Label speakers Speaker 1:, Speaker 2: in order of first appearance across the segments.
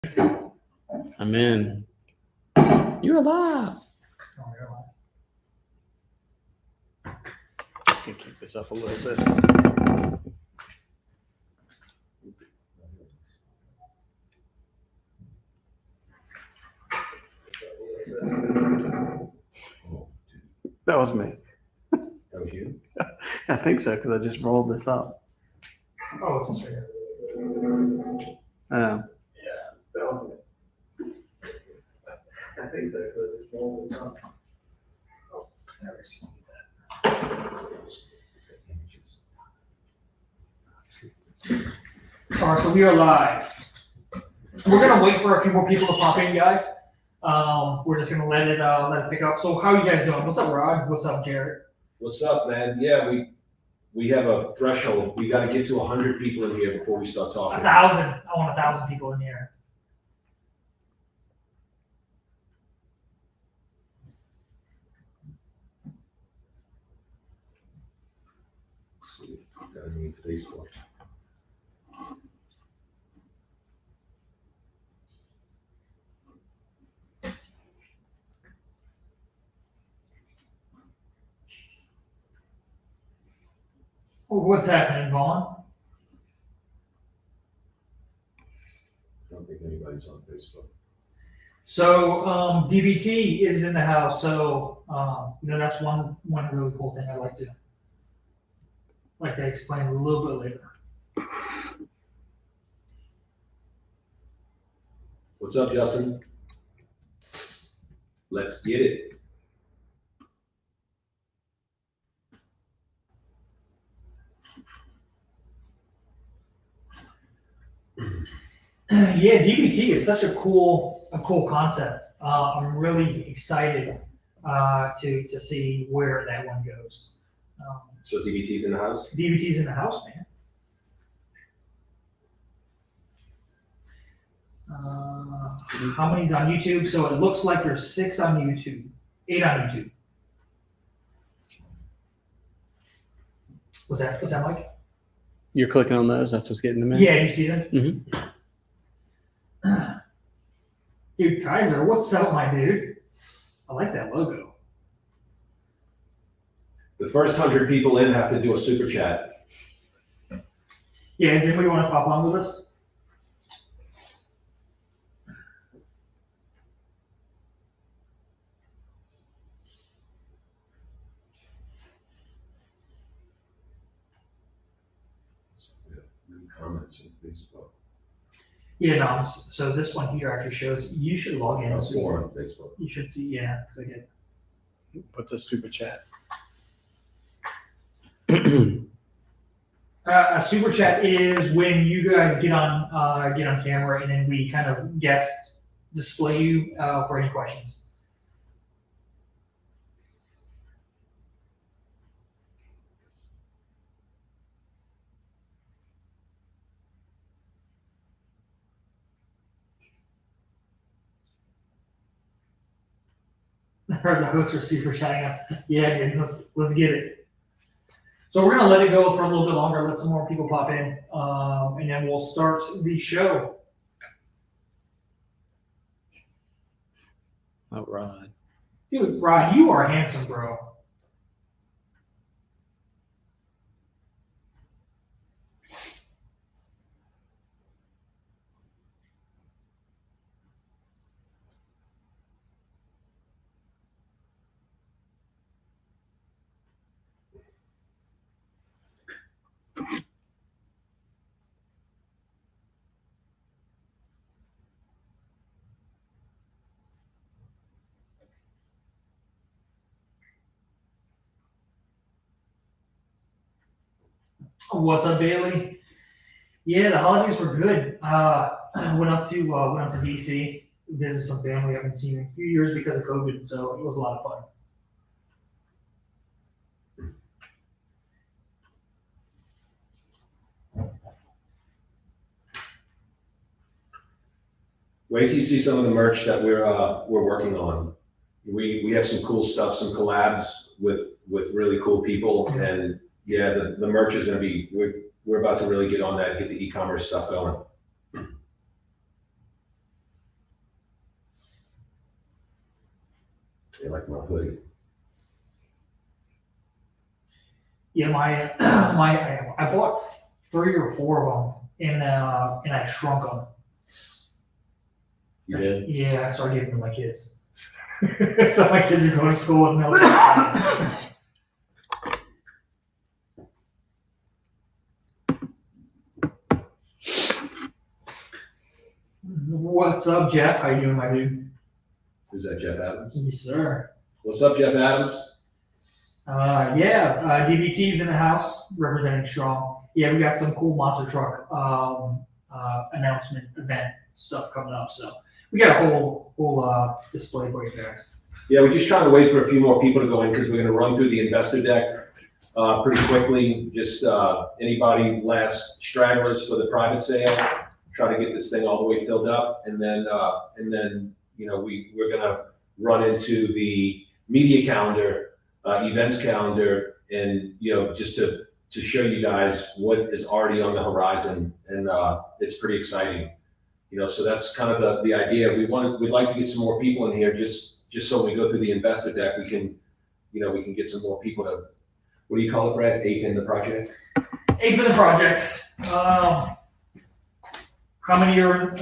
Speaker 1: I'm in. You're alive. I can keep this up a little bit. That was me.
Speaker 2: That was you?
Speaker 1: I think so, because I just rolled this up.
Speaker 3: Oh, it's right here.
Speaker 1: Yeah, that was me. I think so, because I just rolled this up.
Speaker 3: Oh, never seen that. All right, so we are live. We're gonna wait for a few more people to pop in, guys. We're just gonna let it pick up. So how are you guys doing? What's up, Rod? What's up, Jared?
Speaker 2: What's up, man? Yeah, we have a threshold. We got to get to 100 people in here before we start talking.
Speaker 3: 1,000. I want 1,000 people in here.
Speaker 2: Gotta need Facebook.
Speaker 3: What's happening, Vaughn?
Speaker 2: I don't think anybody's on Facebook.
Speaker 3: So DBT is in the house. So that's one really cool thing I'd like to explain a little bit later.
Speaker 2: What's up, Justin? Let's get it.
Speaker 3: Yeah, DBT is such a cool concept. I'm really excited to see where that one goes.
Speaker 2: So DBT's in the house?
Speaker 3: DBT's in the house, man. How many's on YouTube? So it looks like there's 6 on YouTube, 8 on YouTube. Was that Mike?
Speaker 1: You're clicking on those. That's what's getting them in.
Speaker 3: Yeah, you see them?
Speaker 1: Mm-hmm.
Speaker 3: Dude, Kaiser, what's up, my dude? I like that logo.
Speaker 2: The first 100 people in have to do a super chat.
Speaker 3: Yeah, does anybody want to pop on with us?
Speaker 2: We have 3 comments on Facebook.
Speaker 3: Yeah, no. So this one here actually shows you should log in.
Speaker 2: That's 4 on Facebook.
Speaker 3: You should see, yeah, because I get.
Speaker 1: What's a super chat?
Speaker 3: A super chat is when you guys get on camera and then we kind of guest display you for any questions. I heard the hosts are super chatting us. Yeah, dude, let's get it. So we're gonna let it go for a little bit longer, let some more people pop in, and then we'll start the show.
Speaker 1: Oh, Rod.
Speaker 3: Dude, Rod, you are handsome, bro. What's up, Bailey? Yeah, the holidays were good. Went up to DC, visit some family I haven't seen in a few years because of COVID, so it was a lot of fun.
Speaker 2: Wait till you see some of the merch that we're working on. We have some cool stuff, some collabs with really cool people, and yeah, the merch is gonna be. We're about to really get on that, get the e-commerce stuff going. They like my hoodie.
Speaker 3: Yeah, I bought 3 or 4 of them, and I shrunk them.
Speaker 2: You did?
Speaker 3: Yeah, so I gave them to my kids. So my kids are going to school with milk. What's up, Jeff? How you doing, my dude?
Speaker 2: Who's that, Jeff Adams?
Speaker 3: Yes, sir.
Speaker 2: What's up, Jeff Adams?
Speaker 3: DBT's in the house representing Strong. Yeah, we got some cool monster truck announcement event stuff coming up. So we got a whole display for you guys.
Speaker 2: Yeah, we're just trying to wait for a few more people to go in because we're going to run through the investor deck pretty quickly. Just anybody last stragglers for the private sale. Try to get this thing all the way filled up, and then you know we're going to run into the media calendar, events calendar, and you know just to show you guys what is already on the horizon, and it's pretty exciting. You know, so that's kind of the idea. We'd like to get some more people in here, just so when we go through the investor deck, we can get some more people to, what do you call it, Brad? Ape in the project?
Speaker 3: Ape in the project. How many are,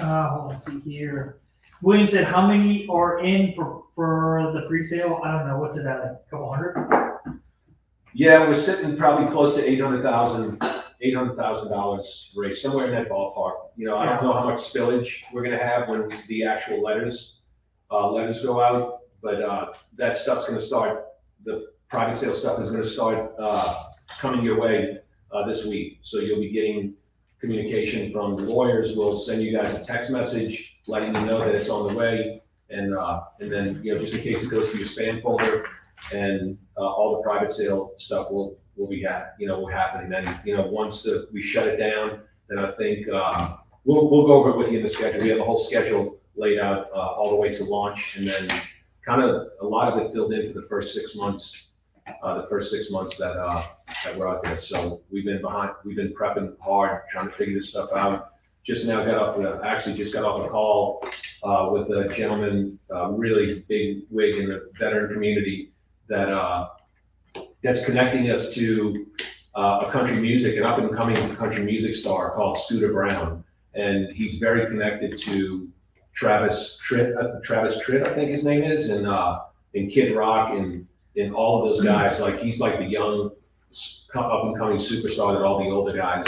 Speaker 3: let's see here. William said, how many are in for the pre-sale? I don't know, what's it at, like a couple hundred?
Speaker 2: Yeah, we're sitting probably close to $800,000 raised, somewhere in that ballpark. You know, I don't know how much spillage we're gonna have when the actual letters go out, but that stuff's gonna start, the private sale stuff is gonna start coming your way this week. So you'll be getting communication from the lawyers. We'll send you guys a text message letting you know that it's on the way, and then you know just in case it goes to your spam folder, and all the private sale stuff will be will happen. And then you know once we shut it down, then I think we'll go over it with you in the schedule. We have a whole schedule laid out all the way to launch, and then kind of a lot of it filled in for the first 6 months. That we're out there. So we've been prepping hard, trying to figure this stuff out. Just now got off a call with a gentleman, really big wig in the veteran community that's connecting us to a country music, an up and coming country music star called Scooter Brown. And he's very connected to Travis Tritt, I think his name is, and Kid Rock and all of those guys. Like he's like the young up and coming superstar that all the older guys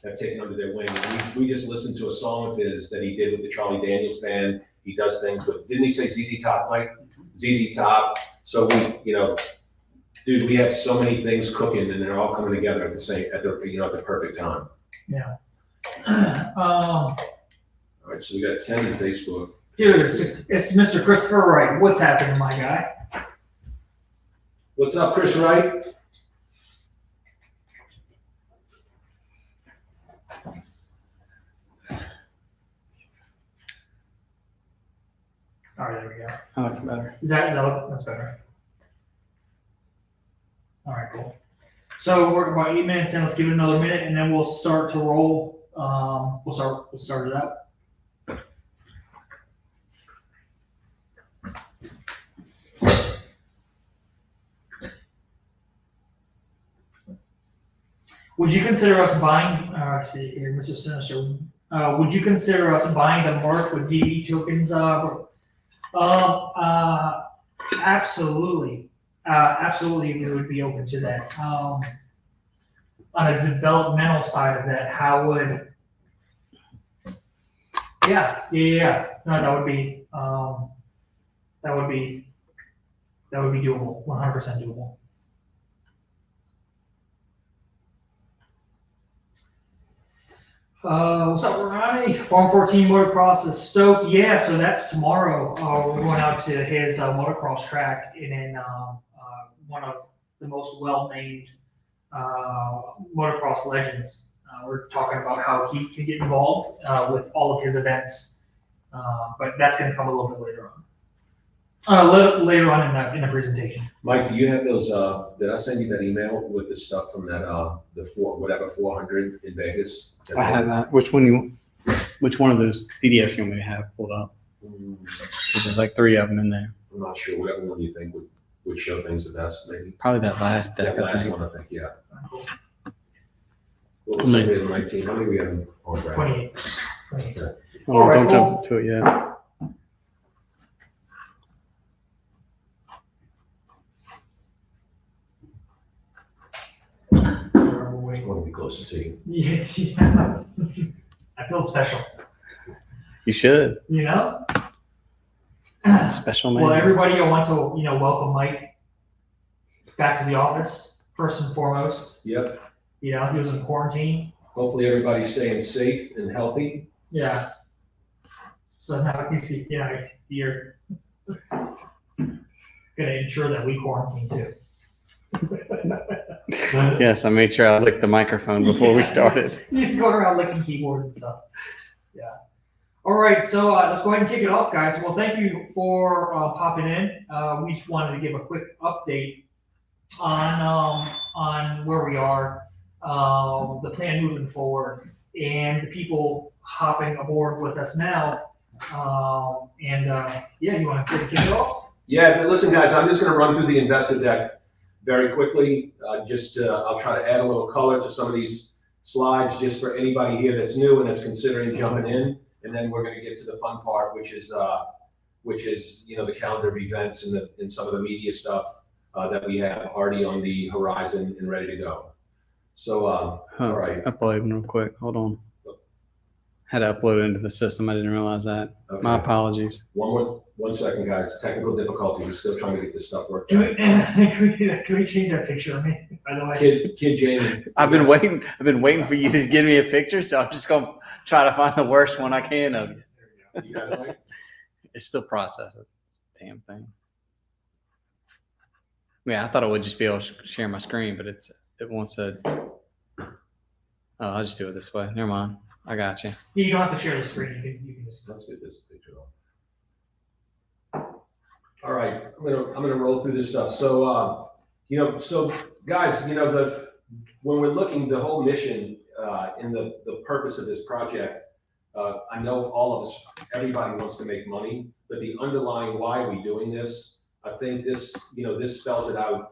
Speaker 2: have taken under their wing. We just listened to a song of his that he did with the Charlie Daniels Band. He does things with, didn't he say ZZ Top, Mike? ZZ Top. So dude, we have so many things cooking, and they're all coming together at the perfect time.
Speaker 3: Yeah.
Speaker 2: All right, so we got 10 on Facebook.
Speaker 3: Dude, it's Mr. Christopher Wright. What's happening, my guy?
Speaker 2: What's up, Chris Wright?
Speaker 3: All right, there we go.
Speaker 4: I like it better.
Speaker 3: That's better. All right, cool. So we're about 8 minutes in. Let's give it another minute, and then we'll start to roll. We'll start it up. Would you consider us buying? See here, Mr. Sinister. Would you consider us buying the mark with DB tokens? Absolutely. Absolutely, we would be open to that. On a developmental side of that, how would? Yeah. No, that would be doable. 100% doable. What's up, Ronnie? Farm 14 motocross is stoked. Yeah, so that's tomorrow. We're going out to his motocross track in one of the most well-named motocross legends. We're talking about how he can get involved with all of his events, but that's going to come a little bit later on. Later on in the presentation.
Speaker 2: Mike, do you have those? Did I send you that email with the stuff from that the 400 in Vegas?
Speaker 4: I have that. Which one of those PDFs you want me to have pulled up? There's like 3 of them in there.
Speaker 2: I'm not sure, whatever one you think would show things the best, maybe.
Speaker 4: Probably that last deck,
Speaker 2: That
Speaker 4: I
Speaker 2: last
Speaker 4: think.
Speaker 2: one, I think, yeah.
Speaker 3: Cool.
Speaker 2: Well,
Speaker 4: How many?
Speaker 2: we have 19, how many we have on, Brad?
Speaker 3: 28. 28.
Speaker 4: Oh,
Speaker 3: All right,
Speaker 4: don't
Speaker 3: cool.
Speaker 4: jump to it yet.
Speaker 3: We're waiting.
Speaker 2: I want to be closer to you.
Speaker 3: Yeah. I feel special,
Speaker 4: You should.
Speaker 3: you know?
Speaker 4: Special man.
Speaker 3: Well, everybody, I want to, welcome Mike back to the office, first and foremost.
Speaker 2: Yep.
Speaker 3: He was in quarantine.
Speaker 2: Hopefully everybody's staying safe and healthy.
Speaker 3: Yeah. So now we see, you're gonna ensure that we quarantine too.
Speaker 4: Yes, I made sure I licked the microphone before we started.
Speaker 3: He's going around licking keyboards and stuff. Yeah. All right, so let's go ahead and kick it off, guys. Well, thank you for popping in. We just wanted to give a quick update on where we are, the plan moving forward, and the people hopping aboard with us now. You want to kick it off?
Speaker 2: Yeah, but listen, guys, I'm just going to run through the investor deck very quickly. I'll try to add a little color to some of these slides just for anybody here that's new and that's considering jumping in. And then we're going to get to the fun part, which is the calendar of events and some of the media stuff that we have already on the horizon and ready to go. So, all right.
Speaker 4: Uploading real quick. Hold on. Had to upload it into the system. I didn't realize that.
Speaker 2: Okay.
Speaker 4: My apologies.
Speaker 2: One second, guys. Technical difficulty. We're still trying to get this stuff worked
Speaker 3: Can
Speaker 2: out.
Speaker 3: we change that picture of me, by the way?
Speaker 2: Kid Jamie.
Speaker 4: I've been waiting for you to give me a picture, so I'm just gonna try to find the worst one I can of you.
Speaker 2: You got it, Mike?
Speaker 4: It's still processing. Damn thing. Yeah, I thought I would just be able to share my screen, but it won't said. Oh, I'll just do it this way. Never mind. I got you.
Speaker 3: You don't have to share the screen. You can just.
Speaker 2: Let's get this picture off. All right, I'm gonna roll through this stuff. So, guys, when we're looking, the whole mission and the purpose of this project, I know all of us, everybody wants to make money, but the underlying why are we doing this? I think this spells it out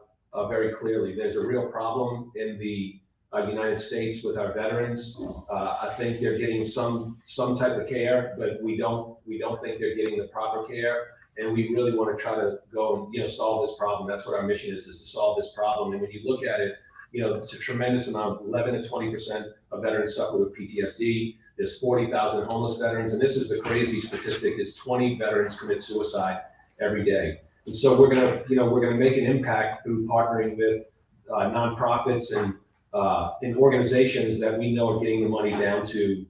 Speaker 2: very clearly. There's a real problem in the United States with our veterans. I think they're getting some type of care, but we don't think they're getting the proper care. And we really want to try to go and solve this problem. That's what our mission is to solve this problem. And when you look at it, it's a tremendous amount. 11 to 20% of veterans suffer with PTSD. There's 40,000 homeless veterans, and this is the crazy statistic: is 20 veterans commit suicide every day. And so we're gonna make an impact through partnering with nonprofits and organizations that we know are getting the money down to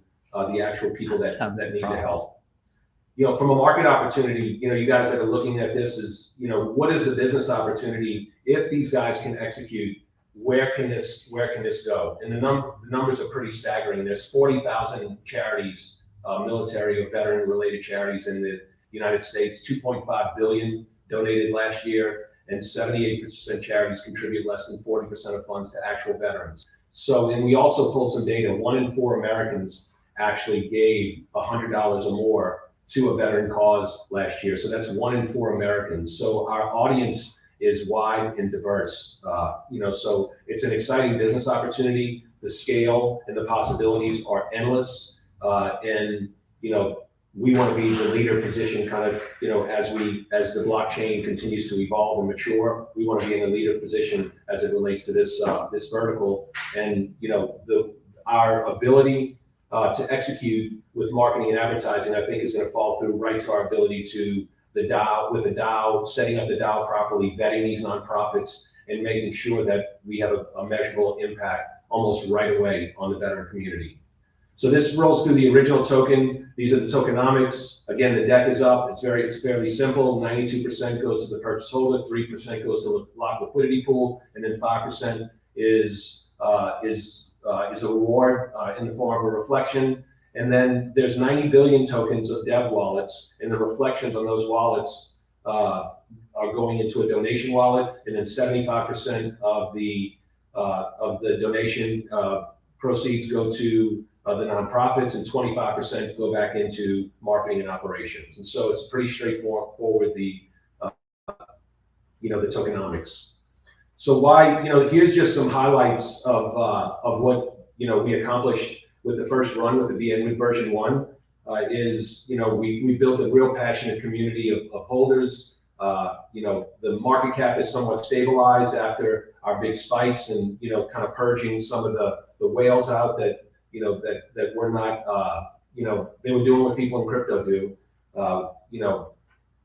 Speaker 2: the actual people that need the help. From a market opportunity, you guys that are looking at this is, what is the business opportunity if these guys can execute? Where can this go? And the numbers are pretty staggering. There's 40,000 charities, military or veteran related charities in the United States, 2.5 billion donated last year, and 78% charities contribute less than 40% of funds to actual veterans. So, and we also pulled some data. 1 in 4 Americans actually gave $100 or more to a veteran cause last year. So that's 1 in 4 Americans. So our audience is wide and diverse. So it's an exciting business opportunity. The scale and the possibilities are endless. We want to be the leader position kind of, as the blockchain continues to evolve and mature, we want to be in a leader position as it relates to this vertical. And, our ability to execute with marketing and advertising, I think is going to fall through right to our ability to the DAO, setting up the DAO properly, vetting these nonprofits, and making sure that we have a measurable impact almost right away on the veteran community. So this rolls through the original token. These are the tokenomics. Again, the deck is up. It's fairly simple. 92% goes to the purchase holder, 3% goes to the lock liquidity pool, and then 5% is a reward in the form of a reflection. And then there's 90 billion tokens of dev wallets, and the reflections on those wallets are going into a donation wallet, and then 75% of the donation proceeds go to the nonprofits, and 25% go back into marketing and operations. And so it's pretty straightforward, the the tokenomics. So why, here's just some highlights of what, we accomplished with the first run with the BN version 1. We built a real passionate community of holders. The market cap is somewhat stabilized after our big spikes and, kind of purging some of the whales out that were not, they were doing what people in crypto do.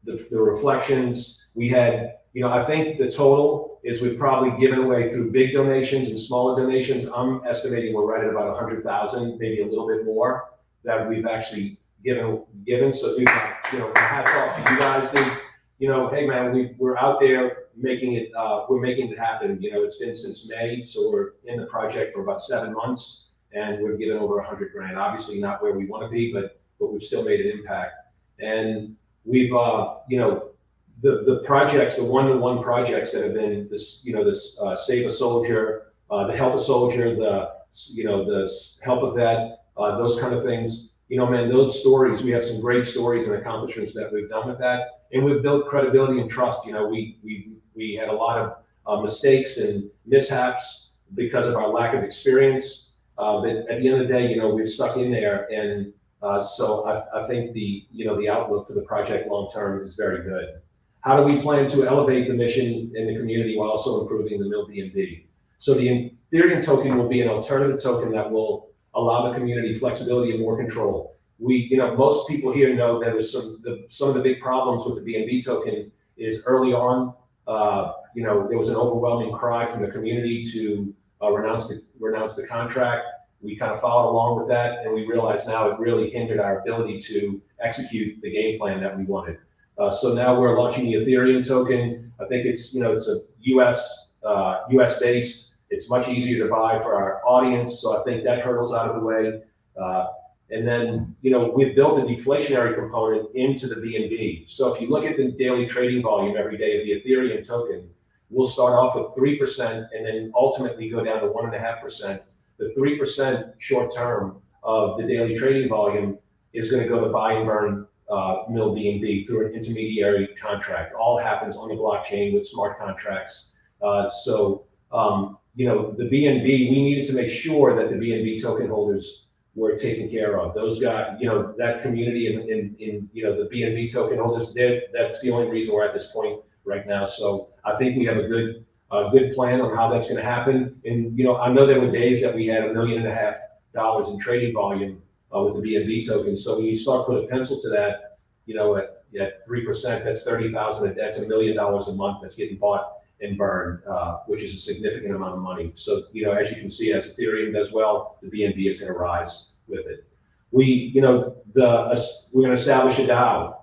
Speaker 2: The reflections we had, I think the total is we've probably given away through big donations and smaller donations. I'm estimating we're right at about 100,000, maybe a little bit more that we've actually given. So, my hats off to you guys, dude. Hey man, we're out there making it, we're making it happen. It's been since May, so we're in the project for about 7 months and we're giving over 100 grand. Obviously not where we want to be, but we've still made an impact. And we've, the projects, the one-to-one projects that have been this, Save a Soldier, the Help a Soldier, the Help a Vet, those kind of things. Man, those stories, we have some great stories and accomplishments that we've done with that. And we've built credibility and trust. We had a lot of mistakes and mishaps because of our lack of experience. But at the end of the day, we've stuck in there. And so I think the outlook for the project long-term is very good. How do we plan to elevate the mission in the community while also improving the MIL BNB? So the Ethereum token will be an alternative token that will allow the community flexibility and more control. Most people here know that some of the big problems with the BNB token is early on, there was an overwhelming cry from the community to renounce the contract. We kind of followed along with that, and we realize now it really hindered our ability to execute the game plan that we wanted. So now we're launching the Ethereum token. I think it's a US based. It's much easier to buy for our audience. So I think that hurdle's out of the way. And then, we've built a deflationary component into the BNB. So if you look at the daily trading volume every day of the Ethereum token, we'll start off with 3% and then ultimately go down to 1.5%. The 3% short term of the daily trading volume is going to go to buy and burn MIL BNB through an intermediary contract. All happens on the blockchain with smart contracts. The BNB, we needed to make sure that the BNB token holders were taken care of. Those guys, that community in the BNB token holders, that's the only reason we're at this point right now. So I think we have a good plan on how that's going to happen. And I know there were days that we had $1.5 million in trading volume with the BNB token. So when you start putting a pencil to that, at 3%, that's 30,000. That's $1 million a month that's getting bought and burned, which is a significant amount of money. So, as you can see, as Ethereum does well, the BNB is going to rise with it. We're going to establish a DAO.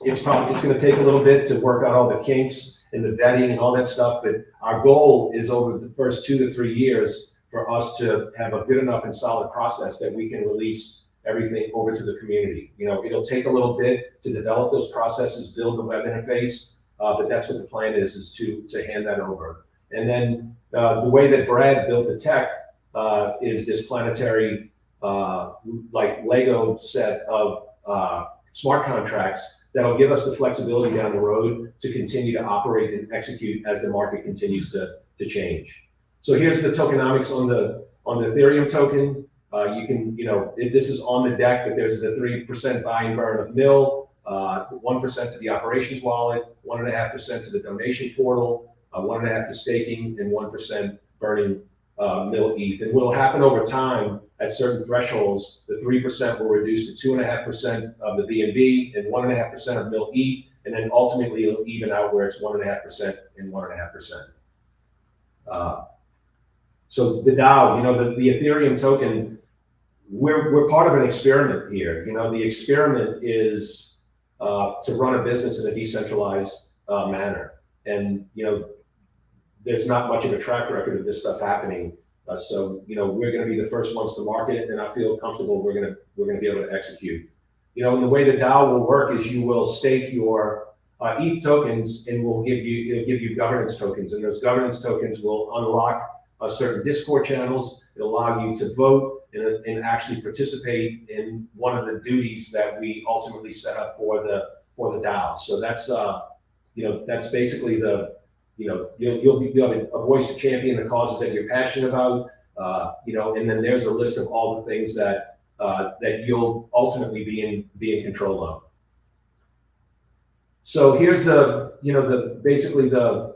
Speaker 2: It's going to take a little bit to work out all the kinks and the vetting and all that stuff, but our goal is over the first 2 to 3 years for us to have a good enough and solid process that we can release everything over to the community. It'll take a little bit to develop those processes, build the web interface, but that's what the plan is to hand that over. And then the way that Brad built the tech is this planetary, like Lego set of smart contracts that'll give us the flexibility down the road to continue to operate and execute as the market continues to change. So here's the tokenomics on the Ethereum token. You can, this is on the deck, but there's the 3% buy and burn of MIL, 1% to the operations wallet, 1.5% to the donation portal, 1.5% to staking, and 1% burning MIL ETH. And what'll happen over time at certain thresholds, the 3% will reduce to 2.5% of the BNB and 1.5% of MIL ETH, and then ultimately it'll even out where it's 1.5% and 1.5%. So the DAO, the Ethereum token, we're part of an experiment here. The experiment is to run a business in a decentralized manner. And, there's not much of a track record of this stuff happening. So, we're going to be the first ones to market it, and I feel comfortable we're going to be able to execute. And the way the DAO will work is you will stake your ETH tokens, and it'll give you governance tokens, and those governance tokens will unlock certain Discord channels. It'll allow you to vote and actually participate in one of the duties that we ultimately set up for the DAO. So that's basically the you'll be a voice to champion the causes that you're passionate about, and then there's a list of all the things that you'll ultimately be in control of. So here's basically the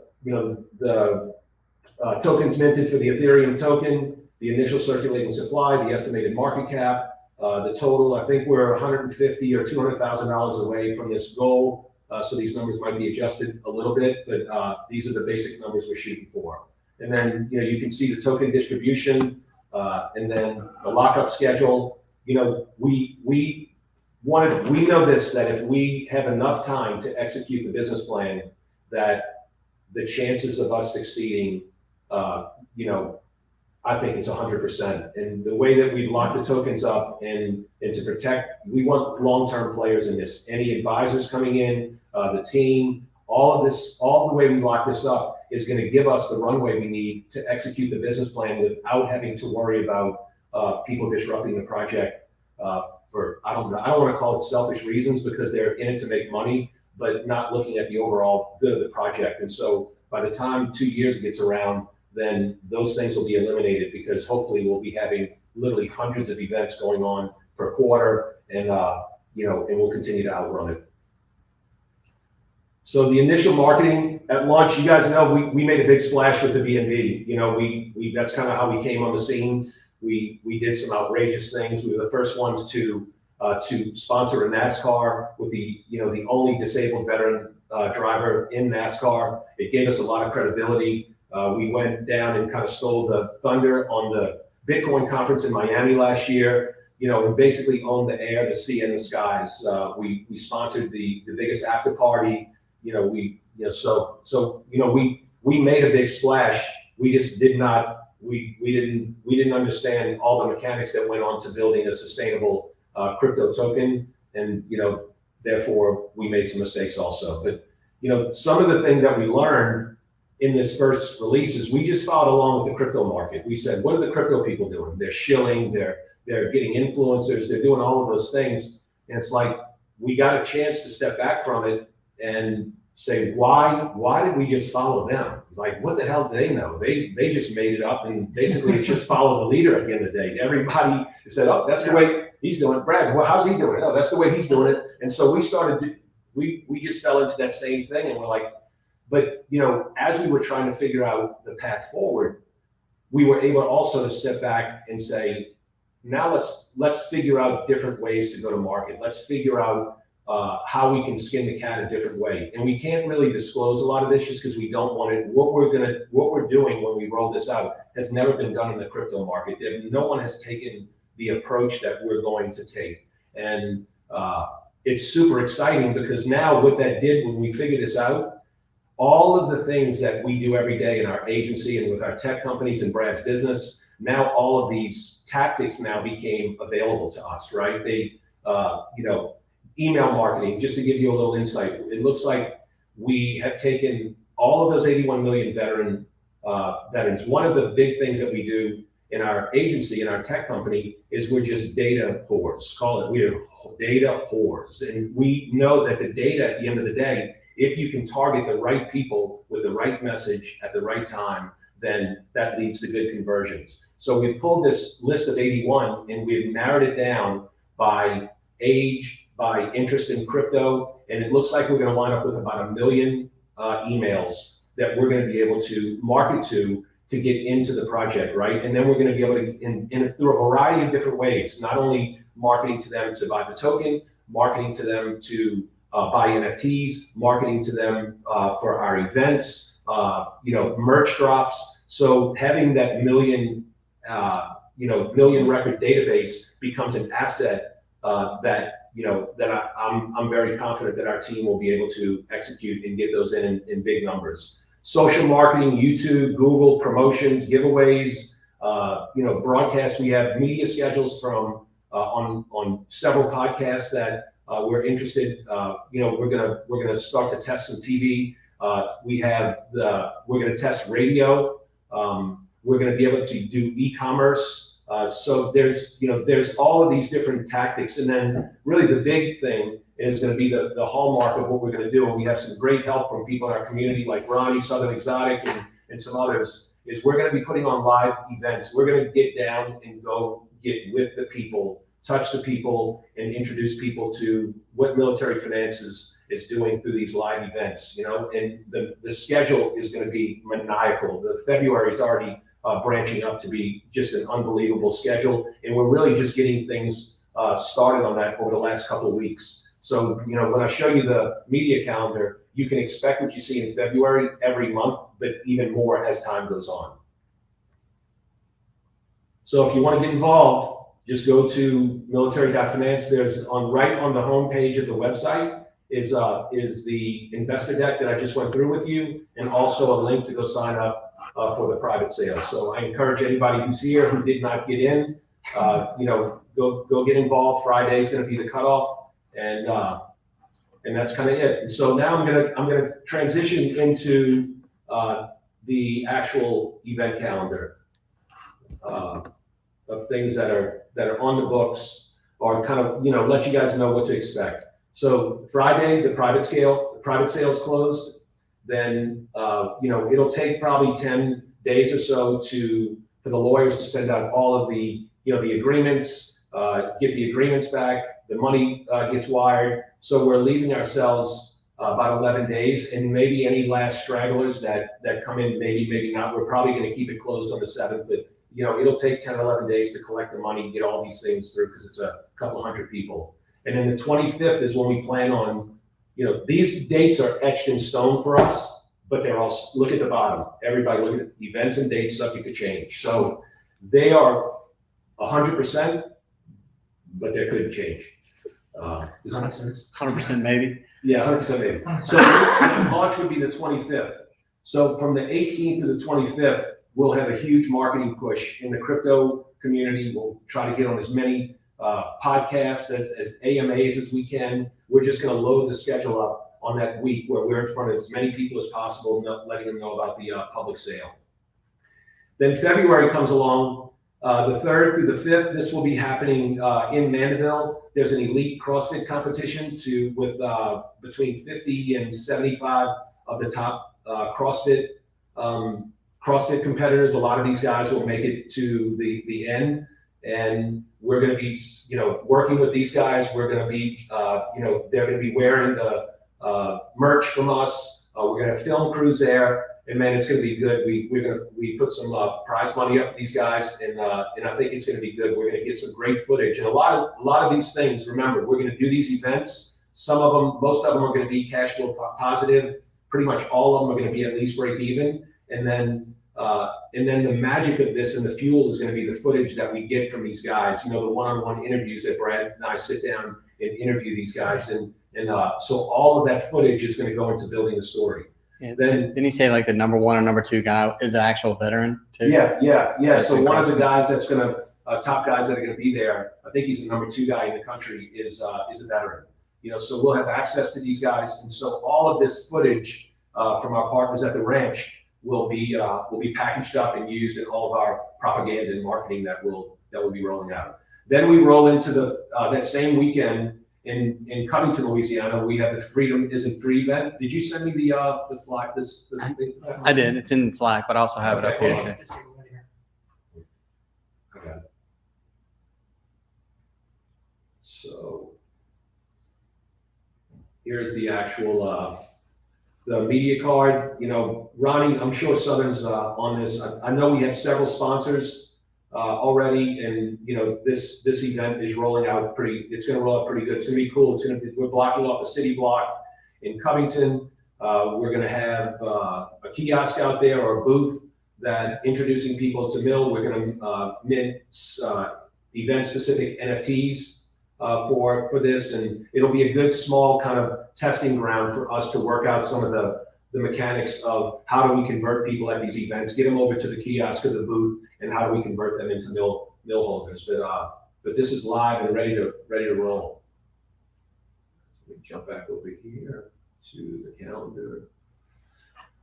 Speaker 2: tokens minted for the Ethereum token, the initial circulating supply, the estimated market cap, the total. I think we're $150,000 or $200,000 away from this goal. So these numbers might be adjusted a little bit, but these are the basic numbers we're shooting for. And then, you can see the token distribution, and then the lockup schedule. We know this, that if we have enough time to execute the business plan, that the chances of us succeeding, I think it's 100%. And the way that we've locked the tokens up and to protect, we want long-term players in this. Any advisors coming in, the team, all of this, all the way we lock this up is going to give us the runway we need to execute the business plan without having to worry about people disrupting the project for, I don't want to call it selfish reasons, because they're in it to make money, but not looking at the overall good of the project. And so by the time 2 years gets around, then those things will be eliminated, because hopefully we'll be having literally hundreds of events going on per quarter, and and we'll continue to outrun it. So the initial marketing at launch, you guys know we made a big splash with the BNB. We that's kind of how we came on the scene. We did some outrageous things. We were the first ones to sponsor a NASCAR with the only disabled veteran driver in NASCAR. It gave us a lot of credibility. We went down and kind of stole the thunder on the Bitcoin conference in Miami last year. We basically owned the air, the sea, and the skies. We sponsored the biggest after party. We made a big splash. We just did not. We didn't understand all the mechanics that went on to building a sustainable crypto token, and therefore we made some mistakes also. But some of the things that we learned in this first release is we just followed along with the crypto market. We said, what are the crypto people doing? They're shilling, they're getting influencers, they're doing all of those things. And it's like, we got a chance to step back from it and say, why did we just follow them? Like, what the hell do they know? They just made it up, and basically it's just follow the leader at the end of the day. Everybody said, oh, that's the way he's doing it. Brad, well, how's he doing it? Oh, that's the way he's doing it. And so we just fell into that same thing, and we're like, but as we were trying to figure out the path forward, we were able also to step back and say, now let's figure out different ways to go to market. Let's figure out how we can skin the cat a different way. And we can't really disclose a lot of this just because we don't want it. What we're doing when we roll this out has never been done in the crypto market. No one has taken the approach that we're going to take. And it's super exciting, because now what that did when we figured this out, all of the things that we do every day in our agency and with our tech companies and Brad's business, now all of these tactics now became available to us, right? They, email marketing, just to give you a little insight, it looks like we have taken all of those 81 million veterans. One of the big things that we do in our agency, in our tech company, is we're just data whores. We're data whores. And we know that the data, at the end of the day, if you can target the right people with the right message at the right time, then that leads to good conversions. So we've pulled this list of 81, and we've narrowed it down by age, by interest in crypto, and it looks like we're going to wind up with about 1 million emails that we're going to be able to market to get into the project, right? And then we're going to be able to, through a variety of different ways, not only marketing to them to buy the token, marketing to them to buy NFTs, marketing to them for our events, merch drops. So having that million record database becomes an asset that I'm very confident that our team will be able to execute and get those in big numbers. Social marketing, YouTube, Google, promotions, giveaways, broadcasts. We have media schedules from on several podcasts that we're interested. We're gonna start to test some TV. We're gonna test radio. We're gonna be able to do e-commerce. So there's all of these different tactics, and then really the big thing is going to be the hallmark of what we're going to do. And we have some great help from people in our community like Ronnie, Southern Exotic, and some others, is we're going to be putting on live events. We're going to get down and go get with the people, touch the people, and introduce people to what Military Finance is doing through these live events, you know, and the schedule is going to be maniacal. The February is already branching up to be just an unbelievable schedule, and we're really just getting things started on that over the last couple of weeks. So, you know, when I show you the media calendar, you can expect what you see in February every month, but even more as time goes on. So if you want to get involved, just go to Military.Finance. There's right on the home page of the website is the investor deck that I just went through with you, and also a link to go sign up for the private sale. So I encourage anybody who's here who did not get in, you know, go get involved. Friday is going to be the cutoff, and that's kind of it. And so now I'm gonna transition into the actual event calendar of things that are on the books, or kind of, you know, let you guys know what to expect. So Friday, the private sale is closed. Then you know, it'll take probably 10 days or so for the lawyers to send out all of the, you know, the agreements, get the agreements back. The money gets wired. So we're leaving ourselves about 11 days, and maybe any last stragglers that come in, maybe not. We're probably going to keep it closed on the 7th, but you know, it'll take 10, 11 days to collect the money, get all these things through, because it's a couple hundred people. And then the 25th is when we plan on, you know, these dates are etched in stone for us, but they're all, look at the bottom. Everybody look at events and dates subject to change. So they are 100%, but they could change. Does that make sense?
Speaker 4: 100% maybe.
Speaker 2: Yeah, 100% maybe. So March would be the 25th. So from the 18th to the 25th, we'll have a huge marketing push in the crypto community. We'll try to get on as many podcasts as AMAs as we can. We're just going to load the schedule up on that week where we're in front of as many people as possible, letting them know about the public sale. Then February comes along, the 3rd through the 5th. This will be happening in Mandeville. There's an elite CrossFit competition with between 50 and 75 of the top CrossFit competitors. A lot of these guys will make it to the end, and we're going to be, you know, working with these guys. We're going to be, you know, they're going to be wearing the merch from us. We're going to have film crews there, and man, it's going to be good. We put some prize money up for these guys, and I think it's going to be good. We're going to get some great footage, and a lot of these things. Remember, we're going to do these events. Most of them are going to be cash flow positive. Pretty much all of them are going to be at least break even. And then the magic of this and the fuel is going to be the footage that we get from these guys. You know, the one-on-one interviews that Brad and I sit down and interview these guys, and so all of that footage is going to go into building the story.
Speaker 4: Yeah, didn't he say like the number 1 or number 2 guy is an actual veteran too?
Speaker 2: Yeah.
Speaker 4: That's
Speaker 2: so one of the
Speaker 4: incredible.
Speaker 2: guys that's going to top guys that are going to be there, I think he's the number 2 guy in the country, is a veteran. You know, so we'll have access to these guys, and so all of this footage from our partners at the ranch will be packaged up and used in all of our propaganda and marketing that will be rolling out. Then we roll into that same weekend in Covington, Louisiana. We have the Freedom Isn't Free event. Did you send me the flag? Thing?
Speaker 4: I did. It's in Slack, but I also have it up here
Speaker 2: Okay.
Speaker 4: too.
Speaker 3: Just take a look here.
Speaker 2: Okay. So here's the actual the media card. You know, Ronnie, I'm sure Southern's on this. I know we have several sponsors already, and you know, this event is rolling out it's going to roll out pretty good. It's going to be cool. We're blocking off a city block in Covington. We're going to have a kiosk out there, or a booth that introducing people to Mill. We're going to mint event-specific NFTs for this, and it'll be a good small kind of testing ground for us to work out some of the mechanics of how do we convert people at these events, get them over to the kiosk or the booth, and how do we convert them into mill holders. But this is live and ready to roll. Let me jump back over here to the calendar.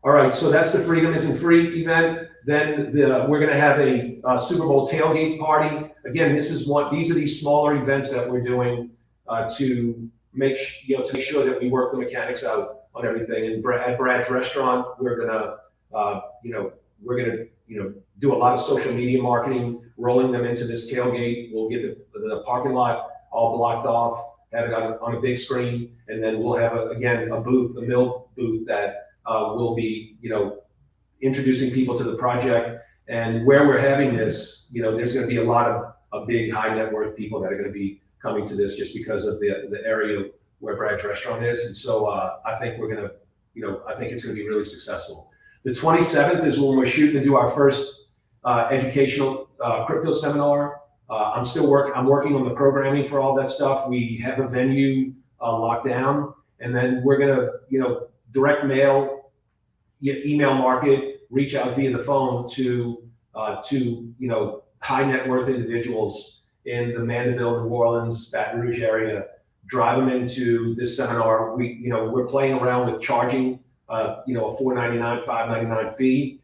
Speaker 2: All right, so that's the Freedom Isn't Free event. Then we're going to have a Super Bowl tailgate party. Again, these are these smaller events that we're doing to to make sure that we work the mechanics out on everything. And at Brad's restaurant, we're gonna, do a lot of social media marketing, rolling them into this tailgate. We'll get the parking lot all blocked off, have it on a big screen, and then we'll have a mill booth that will be, introducing people to the project. And where we're having this, there's going to be a lot of big high net worth people that are going to be coming to this just because of the area where Brad's restaurant is. And so I think we're going to, I think it's going to be really successful. The 27th is when we're shooting to do our first educational crypto seminar. I'm working on the programming for all that stuff. We have a venue locked down, and then we're gonna, direct mail, email market, reach out via the phone to high net worth individuals in the Mandeville, New Orleans, Baton Rouge area. Drive them into this seminar. We're playing around with charging, a $4.99, $5.99 fee.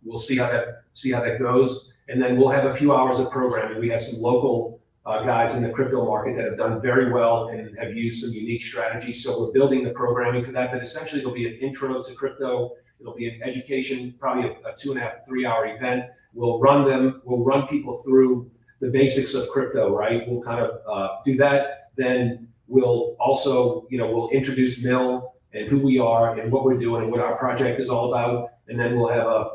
Speaker 2: We'll see how that goes. And then we'll have a few hours of programming. We have some local guys in the crypto market that have done very well and have used some unique strategies. So we're building the programming for that, but essentially it'll be an intro to crypto. It'll be an education, probably a 2.5 to 3 hour event. We'll run people through the basics of crypto, right? We'll kind of do that. Then we'll also, we'll introduce Mill and who we are and what we're doing and what our project is all about. And then we'll have a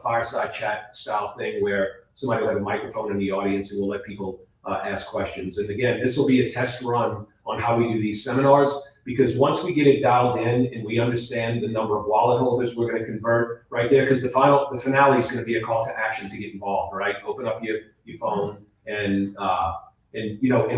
Speaker 2: fireside chat style thing where somebody will have a microphone in the audience and we'll let people ask questions. And again, this will be a test run on how we do these seminars, because once we get it dialed in and we understand the number of wallet holders we're going to convert right there, because the finale is going to be a call to action to get involved, right? Open up your phone and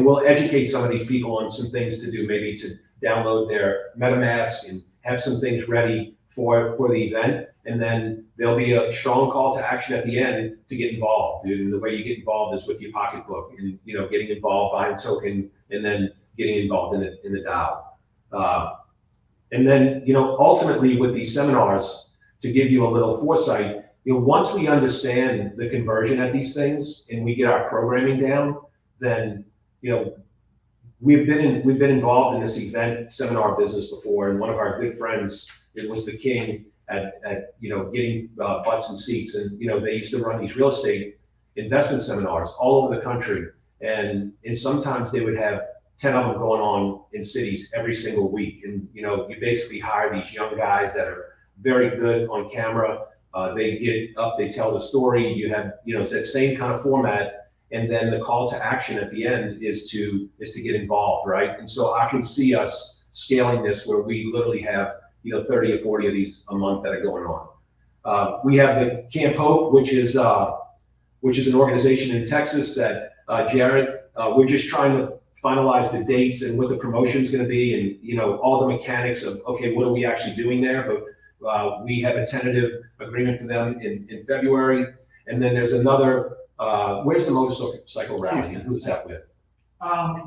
Speaker 2: we'll educate some of these people on some things to do, maybe to download their MetaMask and have some things ready for the event. And then there'll be a strong call to action at the end to get involved. And the way you get involved is with your pocketbook and, getting involved, buying token, and then getting involved in the DAO. And then, ultimately with these seminars, to give you a little foresight, once we understand the conversion at these things and we get our programming down, then, we've been involved in this event seminar business before. And one of our good friends, it was the king at getting butts and seats. And, they used to run these real estate investment seminars all over the country. And sometimes they would have 10 of them going on in cities every single week. And, you basically hire these young guys that are very good on camera. They get up, they tell the story. You have, it's that same kind of format. And then the call to action at the end is to get involved, right? And so I can see us scaling this where we literally have 30 or 40 of these a month that are going on. We have the Camp Hope, which is an organization in Texas that Jared, we're just trying to finalize the dates and what the promotion is going to be, and all the mechanics of what are we actually doing there. But we have a tentative agreement for them in February, and then there's another. Where's the motorcycle rally? Who's that with?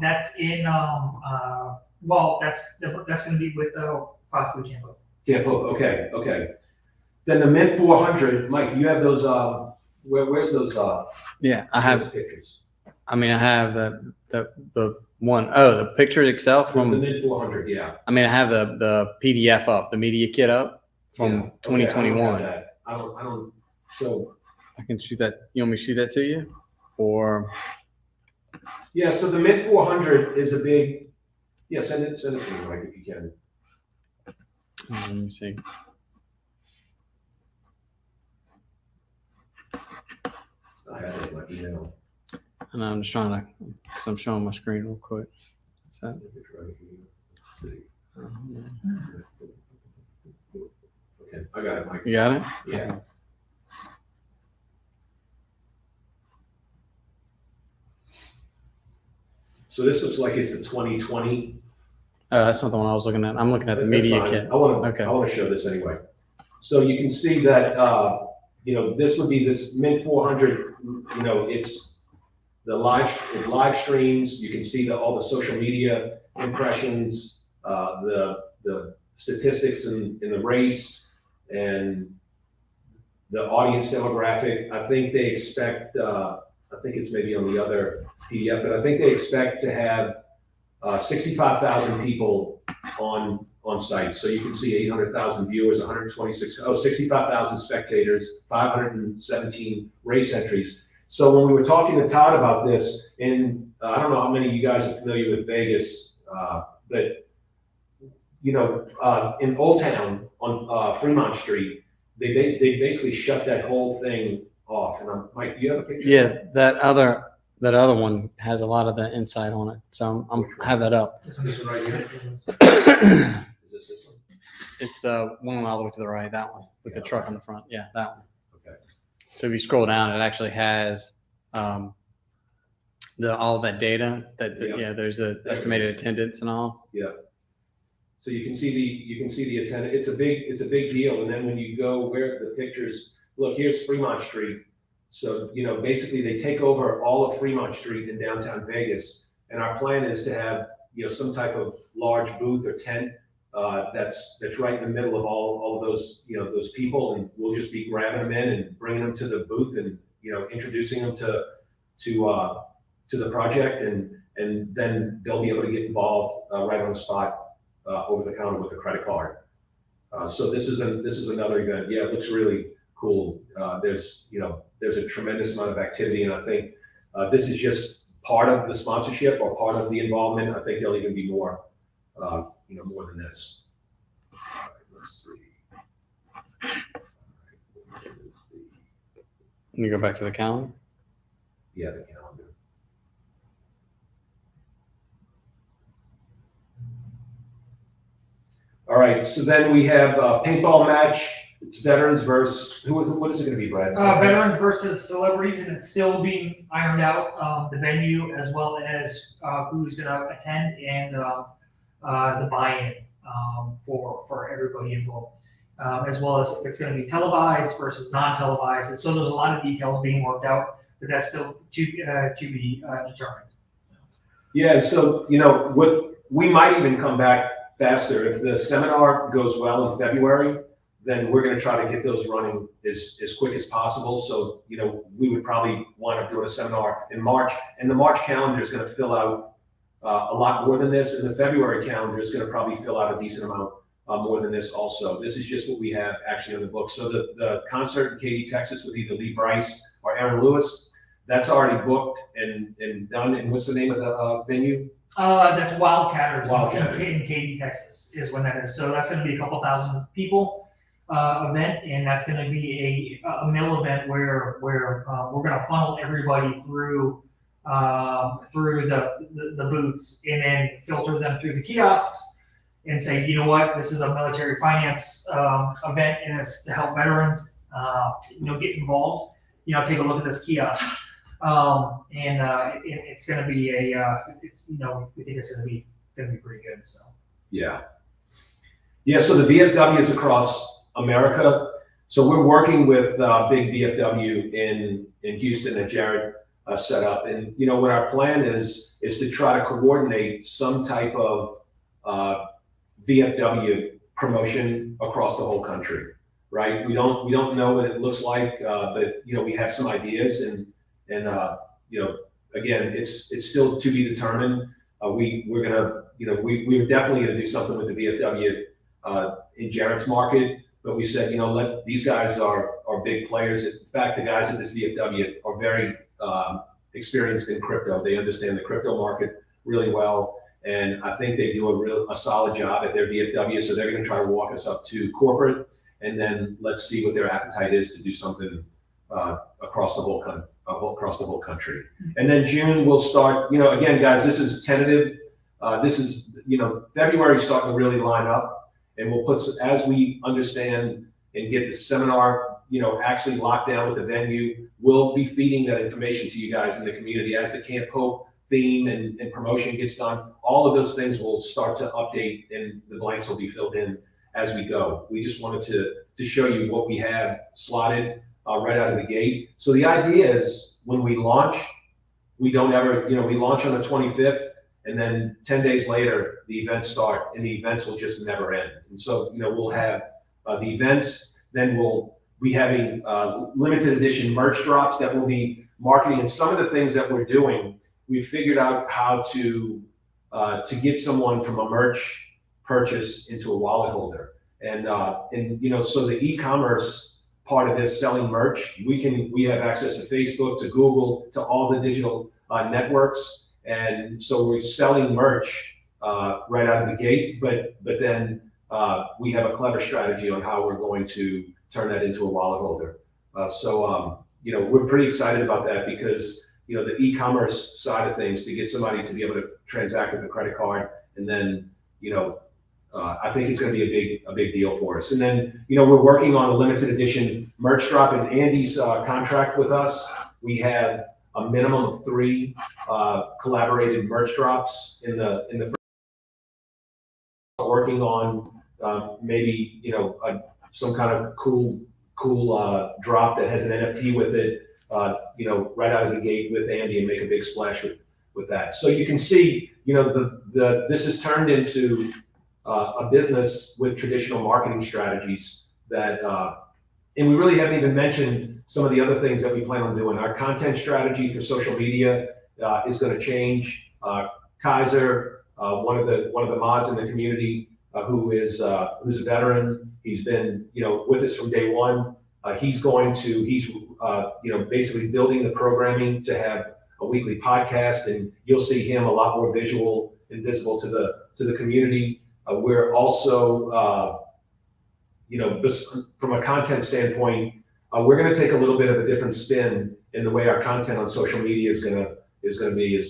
Speaker 3: That's in that's going to be with possibly Camp Hope.
Speaker 2: Camp Hope. Okay. Then the Mint 400, Mike. Do you have those? Where's those?
Speaker 4: Yeah, I have
Speaker 2: those pictures.
Speaker 4: I mean, I have the one. Oh, the picture itself from
Speaker 2: the Mint 400. Yeah.
Speaker 4: I mean, I have the PDF up, the media kit up from 2021.
Speaker 2: I don't. So
Speaker 4: I can shoot that. You want me to shoot that to you, or?
Speaker 2: Yeah. So the Mint 400 is a big. Yeah. Send it to me, Mike, if you can.
Speaker 4: Let me see.
Speaker 2: I have it in my email.
Speaker 4: And I'm just trying to, because I'm showing my screen real quick. So,
Speaker 2: Okay, I got it, Mike.
Speaker 4: you got it?
Speaker 2: Yeah.
Speaker 4: Okay.
Speaker 2: So this looks like it's the 2020.
Speaker 4: That's not the one I was looking at. I'm looking at the media
Speaker 2: That's fine.
Speaker 4: kit.
Speaker 2: I want
Speaker 4: Okay.
Speaker 2: to show this anyway. So you can see that this would be this Mint 400. It's the live streams. You can see all the social media impressions, the statistics in the race, and the audience demographic. I think they expect. I think it's maybe on the other PDF, but I think they expect to have 65,000 people on site. So you can see 800,000 viewers, 65,000 spectators, 517 race entries. So when we were talking to Todd about this, and I don't know how many of you guys are familiar with Vegas, but in Old Town on Fremont Street, they basically shut that whole thing off. And Mike, do you have a picture?
Speaker 4: Yeah, that other one has a lot of the insight on it. So I have that up.
Speaker 2: This one right here? Is this one?
Speaker 4: It's the one all the way to the right, that one with the truck on the front. Yeah, that one.
Speaker 2: Okay.
Speaker 4: So if you scroll down, it actually has all that data. There's the estimated attendance and all.
Speaker 2: Yeah. So you can see the attendance. It's a big deal. And then when you go where the pictures, look, here's Fremont Street. So, basically they take over all of Fremont Street in downtown Vegas. And our plan is to have, some type of large booth or tent that's right in the middle of all of those, those people. And we'll just be grabbing them in and bringing them to the booth and, introducing them to the project. And then they'll be able to get involved right on the spot over the counter with a credit card. So this is another event. Yeah, it looks really cool. There's a tremendous amount of activity, and I think this is just part of the sponsorship or part of the involvement. I think there'll even be more, more than this. All right, let's see.
Speaker 4: You go back to the calendar.
Speaker 2: Yeah, the calendar. All right, so then we have Paintball Match. It's veterans versus, what is it going to be, Brad?
Speaker 3: Veterans versus celebrities, and it's still being ironed out, the venue as well as who's going to attend and the buy-in for everybody involved, as well as if it's going to be televised versus non-televised. And so there's a lot of details being worked out, but that's still to be determined.
Speaker 2: Yeah, so what we might even come back faster if the seminar goes well in February. Then we're going to try to get those running as quick as possible. So, we would probably wind up doing a seminar in March, and the March calendar is going to fill out a lot more than this, and the February calendar is going to probably fill out a decent amount more than this also. This is just what we have actually on the book. So the concert in Katy, Texas with either Lee Brice or Aaron Lewis, that's already booked and done. And what's the name of the venue?
Speaker 3: That's Wildcatters
Speaker 2: Wildcatters.
Speaker 3: in Katy, Texas is when that is. So that's going to be a couple thousand people event, and that's going to be a mill event where we're going to funnel everybody through the booths and then filter them through the kiosks and say, you know what, this is a military finance event, and it's to help veterans get involved. Take a look at this kiosk. It's going to be we think it's going to be pretty good. So
Speaker 2: yeah. So the VFW is across America. So we're working with big VFW in Houston that Jared set up, and what our plan is to try to coordinate some type of VFW promotion across the whole country. Right? We don't know what it looks like, but we have some ideas and again, it's still to be determined. We're definitely gonna do something with the VFW in Jared's market, but we said, these guys are big players. In fact, the guys at this VFW are very experienced in crypto. They understand the crypto market really well, and I think they do a solid job at their VFW. So they're gonna try to walk us up to corporate, and then let's see what their appetite is to do something across the whole country. And then June we'll start, again, guys, this is tentative. This is, February is starting to really line up, and we'll put, as we understand and get the seminar, actually locked down with the venue, we'll be feeding that information to you guys in the community as the Camp Hope theme and promotion gets done. All of those things will start to update, and the blanks will be filled in as we go. We just wanted to show you what we have slotted right out of the gate. So the idea is when we launch, we don't ever, we launch on the 25th, and then 10 days later, the events start, and the events will just never end. And so, we'll have the events, then we'll be having limited edition merch drops that we'll be marketing. And some of the things that we're doing, we figured out how to to get someone from a merch purchase into a wallet holder. And so the e-commerce part of this, selling merch, we have access to Facebook, to Google, to all the digital networks. And so we're selling merch right out of the gate, but then we have a clever strategy on how we're going to turn that into a wallet holder. We're pretty excited about that because, the e-commerce side of things, to get somebody to be able to transact with a credit card, and then, I think it's going to be a big deal for us. And then, we're working on a limited edition merch drop in Andy's contract with us. We have a minimum of 3 collaborated merch drops in the first. Working on maybe some kind of cool drop that has an NFT with it, right out of the gate with Andy, and make a big splash with that. So you can see, this has turned into a business with traditional marketing strategies that, and we really haven't even mentioned some of the other things that we plan on doing. Our content strategy for social media is going to change. Kaiser, one of the mods in the community, who's a veteran, he's been with us from day one. He's basically building the programming to have a weekly podcast, and you'll see him a lot more visual and visible to the community. We're also, from a content standpoint, we're going to take a little bit of a different spin in the way our content on social media is going to be.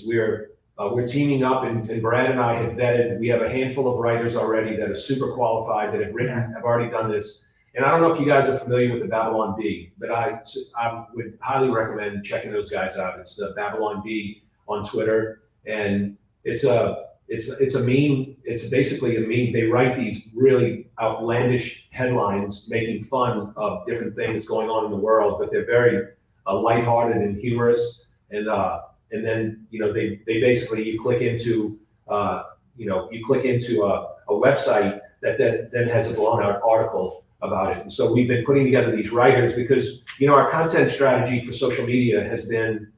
Speaker 2: We're teaming up, and Brad and I have vetted. We have a handful of writers already that are super qualified, that have already done this. And I don't know if you guys are familiar with the Babylon Bee, but I would highly recommend checking those guys out. It's the Babylon Bee on Twitter, and it's a meme. It's basically a meme. They write these really outlandish headlines making fun of different things going on in the world, but they're very lighthearted and humorous. And then they basically, you click into a website that then has a blown out article about it. And so we've been putting together these writers because our content strategy for social media has been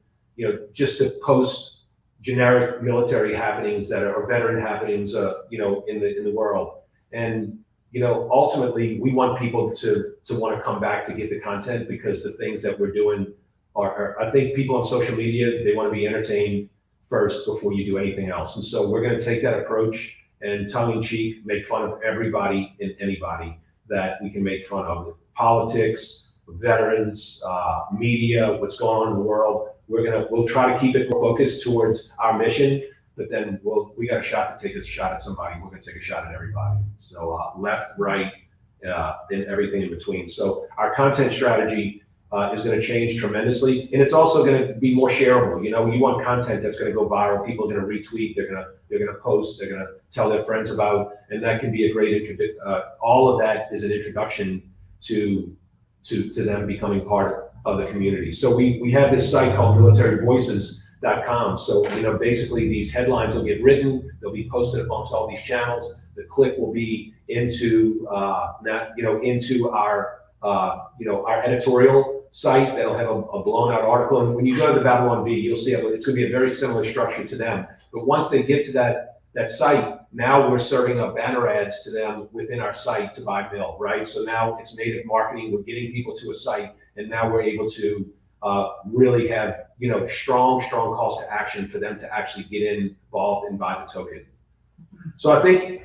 Speaker 2: just to post generic military happenings or veteran happenings in the world. And ultimately we want people to want to come back to get the content, because the things that we're doing are I think people on social media, they want to be entertained first before you do anything else. And so we're going to take that approach and tongue in cheek make fun of everybody and anybody that we can make fun of. Politics, veterans, media, what's going on in the world. We'll try to keep it more focused towards our mission, but then we got a shot to take a shot at somebody. We're going to take a shot at everybody. So left, right, and everything in between. So our content strategy is going to change tremendously, and it's also going to be more shareable. You want content that's going to go viral. People are going to retweet. They're going to post. They're going to tell their friends about, and that can be a great introduction. All of that is an introduction to them becoming part of the community. So we have this site called militaryvoices.com. So basically these headlines will get written. They'll be posted amongst all these channels. The click will be into into our editorial site that'll have a blown out article. And when you go to the Babylon Bee, you'll see it's going to be a very similar structure to them. But once they get to that site, now we're serving up banner ads to them within our site to buy mail, right? So now it's native marketing. We're getting people to a site, and now we're able to really have strong calls to action for them to actually get involved and buy the token. So I think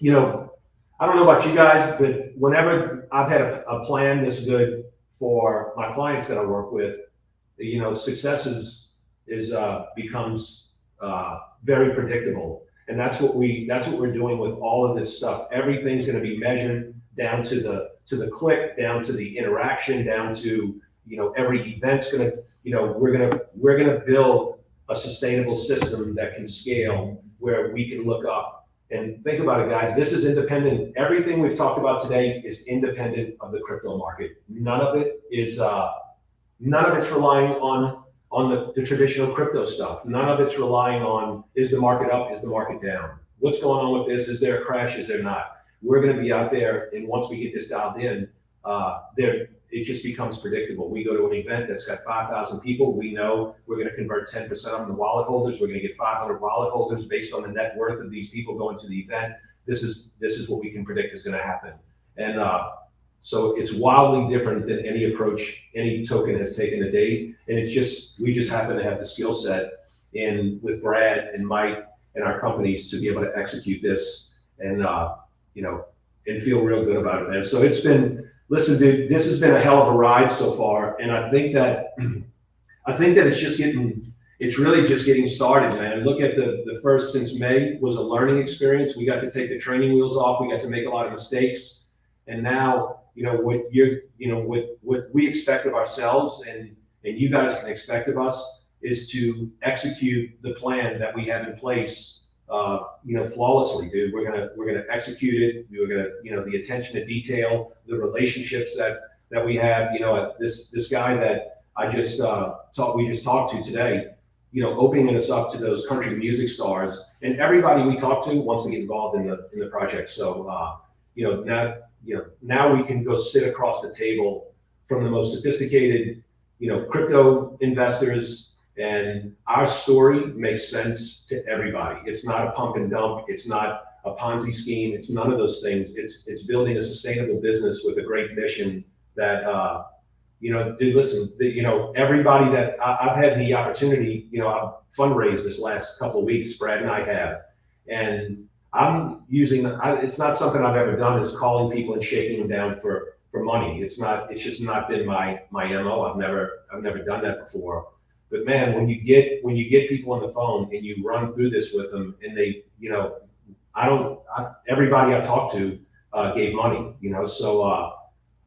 Speaker 2: I don't know about you guys, but whenever I've had a plan this good for my clients that I work with, success becomes very predictable, and that's what we're doing with all of this stuff. Everything's going to be measured down to the click, down to the interaction, down to every event's going to we're going to build a sustainable system that can scale, where we can look up. And think about it, guys. This is independent. Everything we've talked about today is independent of the crypto market. None of it's relying on the traditional crypto stuff. None of it's relying on, is the market up? Is the market down? What's going on with this? Is there a crash? Is there not? We're going to be out there, and once we get this dialed in, it just becomes predictable. We go to an event that's got 5,000 people. We know we're going to convert 10% of them to wallet holders. We're going to get 500 wallet holders based on the net worth of these people going to the event. This is what we can predict is going to happen. And so it's wildly different than any approach any token has taken to date. And it's just, we just happen to have the skill set in with Brad and Mike and our companies to be able to execute this and, you know, and feel real good about it, man. So it's been, listen, dude, this has been a hell of a ride so far. And I think that it's really just getting started, man. Look at the first since May was a learning experience. We got to take the training wheels off. We got to make a lot of mistakes. And now, you know, what we expect of ourselves and you guys can expect of us is to execute the plan that we have in place, you know, flawlessly, dude. We're gonna execute it. We're gonna, you know, the attention to detail, the relationships that we have. You know, this guy that we just talked to today, you know, opening us up to those country music stars, and everybody we talk to wants to get involved in the project. So, you know, now we can go sit across the table from the most sophisticated, you know, crypto investors. And our story makes sense to everybody. It's not a pump and dump. It's not a Ponzi scheme. It's none of those things. It's building a sustainable business with a great mission that, you know, dude, listen, you know, everybody that I've had the opportunity, you know, I've fundraised this last couple of weeks, Brad and I have, and I'm using, it's not something I've ever done is calling people and shaking them down for money. It's just not been my MO. I've never done that before. But man, when you get people on the phone and you run through this with them and they, you know, everybody I talked to gave money, you know, so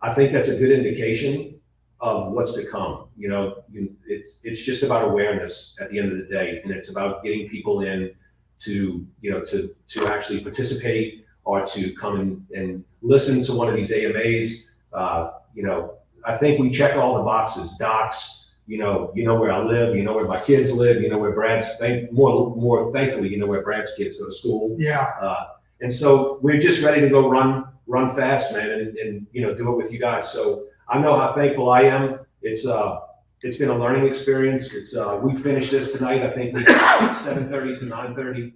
Speaker 2: I think that's a good indication of what's to come. You know, it's just about awareness at the end of the day, and it's about getting people in to, you know, to actually participate or to come and listen to one of these AMAs. You know, I think we check all the boxes, docs. You know where I live, you know where my kids live, you know where more thankfully, you know where Brad's kids go to school.
Speaker 3: Yeah.
Speaker 2: And so we're just ready to go run fast, man, and you know, do it with you guys. So I know how thankful I am. It's been a learning experience. We finished this tonight. I think we 7:30 to 9:30.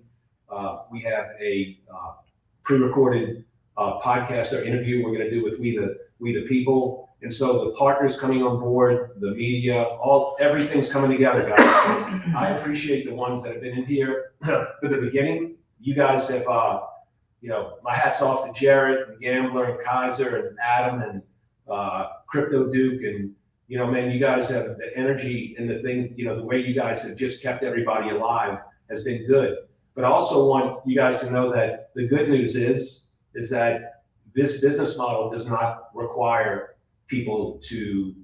Speaker 2: We have a pre-recorded podcast or interview we're going to do with We the People. And so the partners coming on board, the media, everything's coming together, guys. So I appreciate the ones that have been in here for the beginning. You guys have, you know, my hat's off to Jared and Gambler and Kaiser and Adam and Crypto Duke. And, you know, man, you guys have the energy and the thing, you know, the way you guys have just kept everybody alive has been good. But I also want you guys to know that the good news is that this business model does not require people to,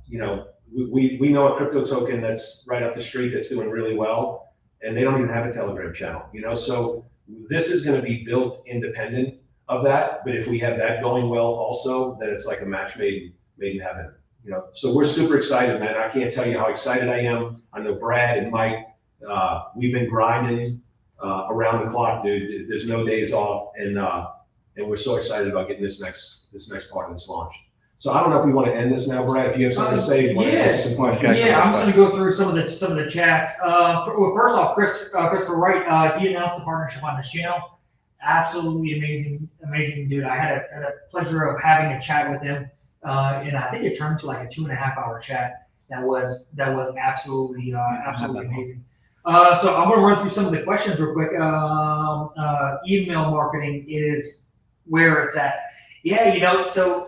Speaker 2: you know, we know a crypto token that's right up the street that's doing really well, and they don't even have a Telegram channel, you know, so this is going to be built independent of that. But if we have that going well also, then it's like a match made in heaven, you know. So we're super excited, man. I can't tell you how excited I am. I know Brad and Mike, we've been grinding around the clock, dude. There's no days off, and we're so excited about getting this next part of this launch. So I don't know if we want to end this now, Brad. If you have something to say, you want to answer some questions.
Speaker 3: Yeah, I'm just going to go through some of the chats. Well, first off, Christopher Wright, he announced the partnership on his channel. Absolutely amazing dude. I had a pleasure of having a chat with him, and I think it turned to like a 2.5 hour chat. That was absolutely amazing. So I'm going to run through some of the questions real quick. Email marketing is where it's at. Yeah, you know, so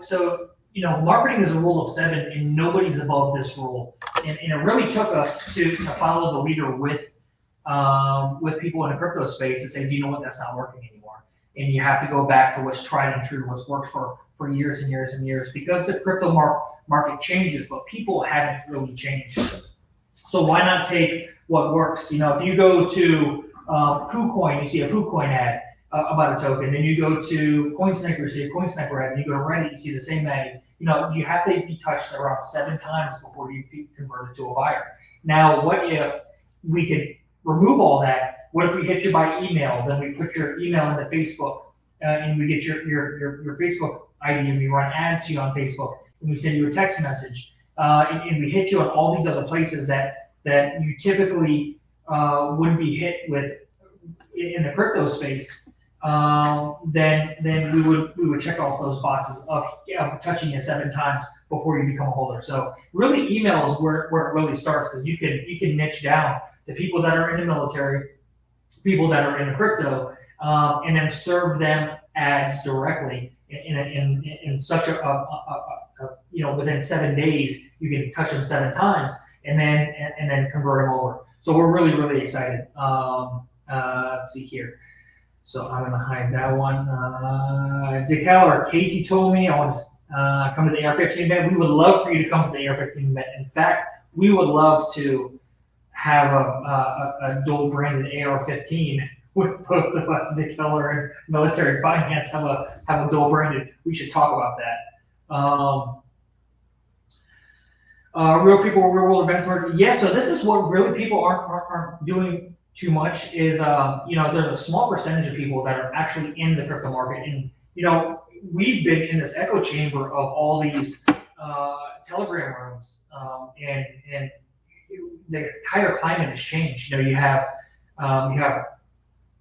Speaker 3: you know, marketing is a rule of 7, and nobody's above this rule. And it really took us to follow the leader with people in the crypto space to say, do you know what, that's not working anymore. And you have to go back to what's tried and true, what's worked for years and years and years, because the crypto market changes, but people haven't really changed. So why not take what works? You know, if you go to KuCoin, you see a KuCoin ad about a token, then you go to CoinSniper, you see a CoinSniper ad, and you go to Reddit, you see the same ad. You know, you have to be touched around 7 times before you convert it to a buyer. Now, what if we could remove all that? What if we hit you by email? Then we put your email into Facebook, and we get your Facebook ID, and we run ads to you on Facebook, and we send you a text message, and we hit you on all these other places that you typically wouldn't be hit with in the crypto space, then we would check off those boxes of touching you 7 times before you become a holder. So really, email is where it really starts, because you can niche down the people that are in the military, people that are in the crypto, and then serve them ads directly in such within 7 days you can touch them 7 times and then convert them over. So we're really excited. Let's see here. So I'm gonna hide that one. Decal or Casey told me I want to come to the AR-15 event. We would love for you to come to the AR-15 event. In fact, we would love to have a dual branded AR-15 with both of us, Decal and Military Finance, have a dual branded. We should talk about that. Real people, real world events work. Yeah, so this is what really people aren't doing too much is, there's a small percentage of people that are actually in the crypto market. And, we've been in this echo chamber of all these Telegram rooms, and the entire climate has changed. You have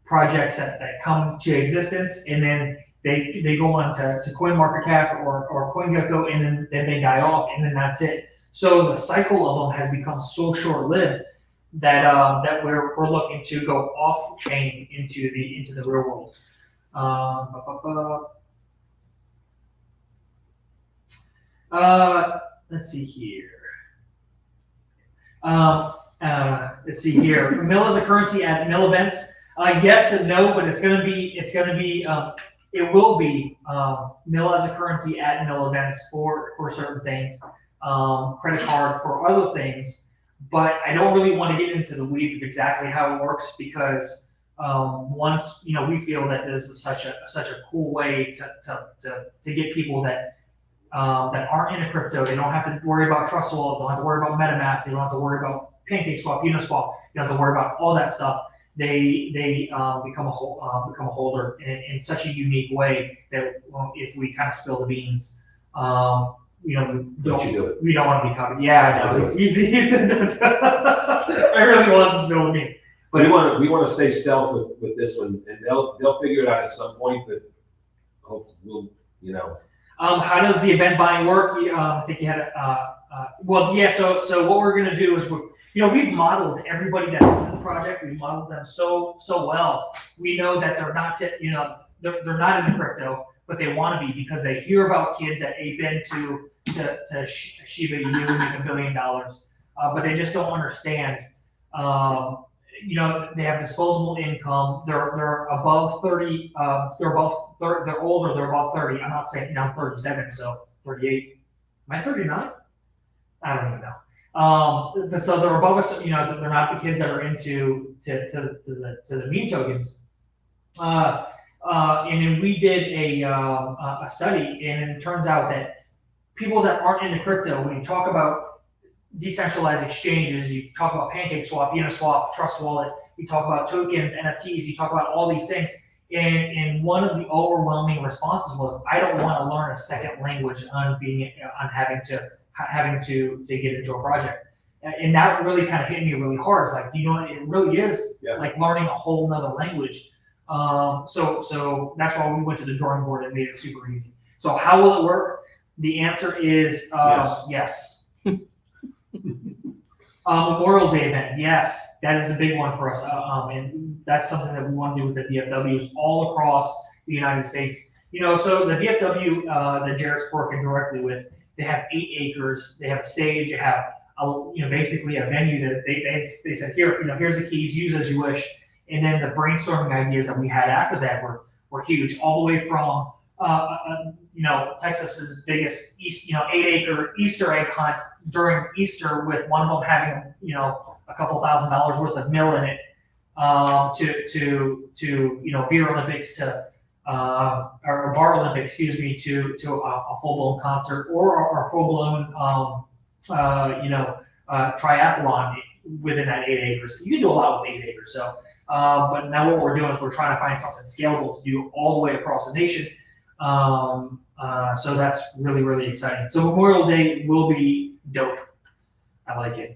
Speaker 3: projects that come to existence, and then they go on to CoinMarketCap or CoinGecko, and then they die off, and then that's it. So the cycle of them has become so short-lived that we're looking to go off chain into the real world. Let's see here. Mill as a currency at mill events. Yes and no, but it will be mill as a currency at mill events for certain things. Credit card for other things, but I don't really want to get into the weeds of exactly how it works, because once we feel that this is such a cool way to get people that aren't into crypto. They don't have to worry about Trust Wallet, don't have to worry about MetaMask, they don't have to worry about PancakeSwap, Uniswap, you don't have to worry about all that stuff. They become a holder in such a unique way that if we kind of spill the beans, we don't want to be covered. Yeah, I know. He's I really want to spill the beans.
Speaker 2: But we want to stay stealth with this one, and they'll figure it out at some point. But hopefully,
Speaker 3: how does the event buying work? I think you had So what we're gonna do is we've modeled everybody that's in the project. We've modeled them so well. We know that they're not they're not into crypto, but they want to be, because they hear about kids that ape into Shiba Inu and make $1 billion, but they just don't understand. They have disposable income. They're above 30. They're older. They're above 30. I'm not saying I'm 37, so 38. Am I 39? I don't even know. So they're above us. They're not the kids that are into the meme tokens. And then we did a study, and it turns out that people that aren't into crypto, when you talk about decentralized exchanges, you talk about PancakeSwap, Uniswap, Trust Wallet, you talk about tokens, NFTs, you talk about all these things, and one of the overwhelming responses was, I don't want to learn a second language on having to get into a project. And that really kind of hit me really hard. It's like, it really is like learning a whole nother language. So that's why we went to the drawing board and made it super easy. So how will it work? The answer is yes. Memorial Day event, yes, that is a big one for us, and that's something that we want to do with the VFWs all across the United States. So the VFW that Jared's working directly with, they have 8 acres, they have a stage, they have basically a venue that they said, here's the keys, use as you wish. And then the brainstorming ideas that we had after that were huge, all the way from Texas's biggest 8-acre Easter egg hunt during Easter, with one of them having a couple $1,000s worth of mill in it, to beer Olympics, to or bar Olympics, excuse me, to a full blown concert, or a full blown triathlon within that 8 acres. You can do a lot with 8 acres. So, but now what we're doing is we're trying to find something scalable to do all the way across the nation. So that's really, really exciting. So Memorial Day will be dope. I like it.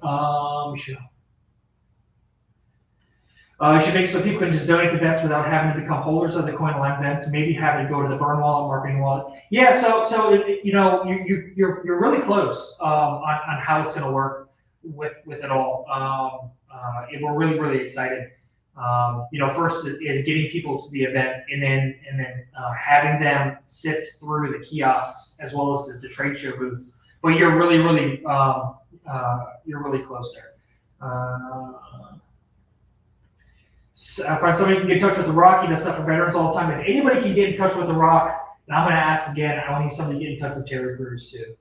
Speaker 3: Should make so people can just donate to events without having to become holders of the coin line events. Maybe have it go to the burn wallet, marketing wallet. Yeah, so you're really close on how it's going to work with it all. And we're really, really excited. First is getting people to the event, and then having them sift through the kiosks as well as the trade show booths. But you're really, really close there. Find somebody who can get in touch with The Rock. He does stuff for veterans all the time. If anybody can get in touch with The Rock, and I'm going to ask again, I want somebody to get in touch with Terry Crews too.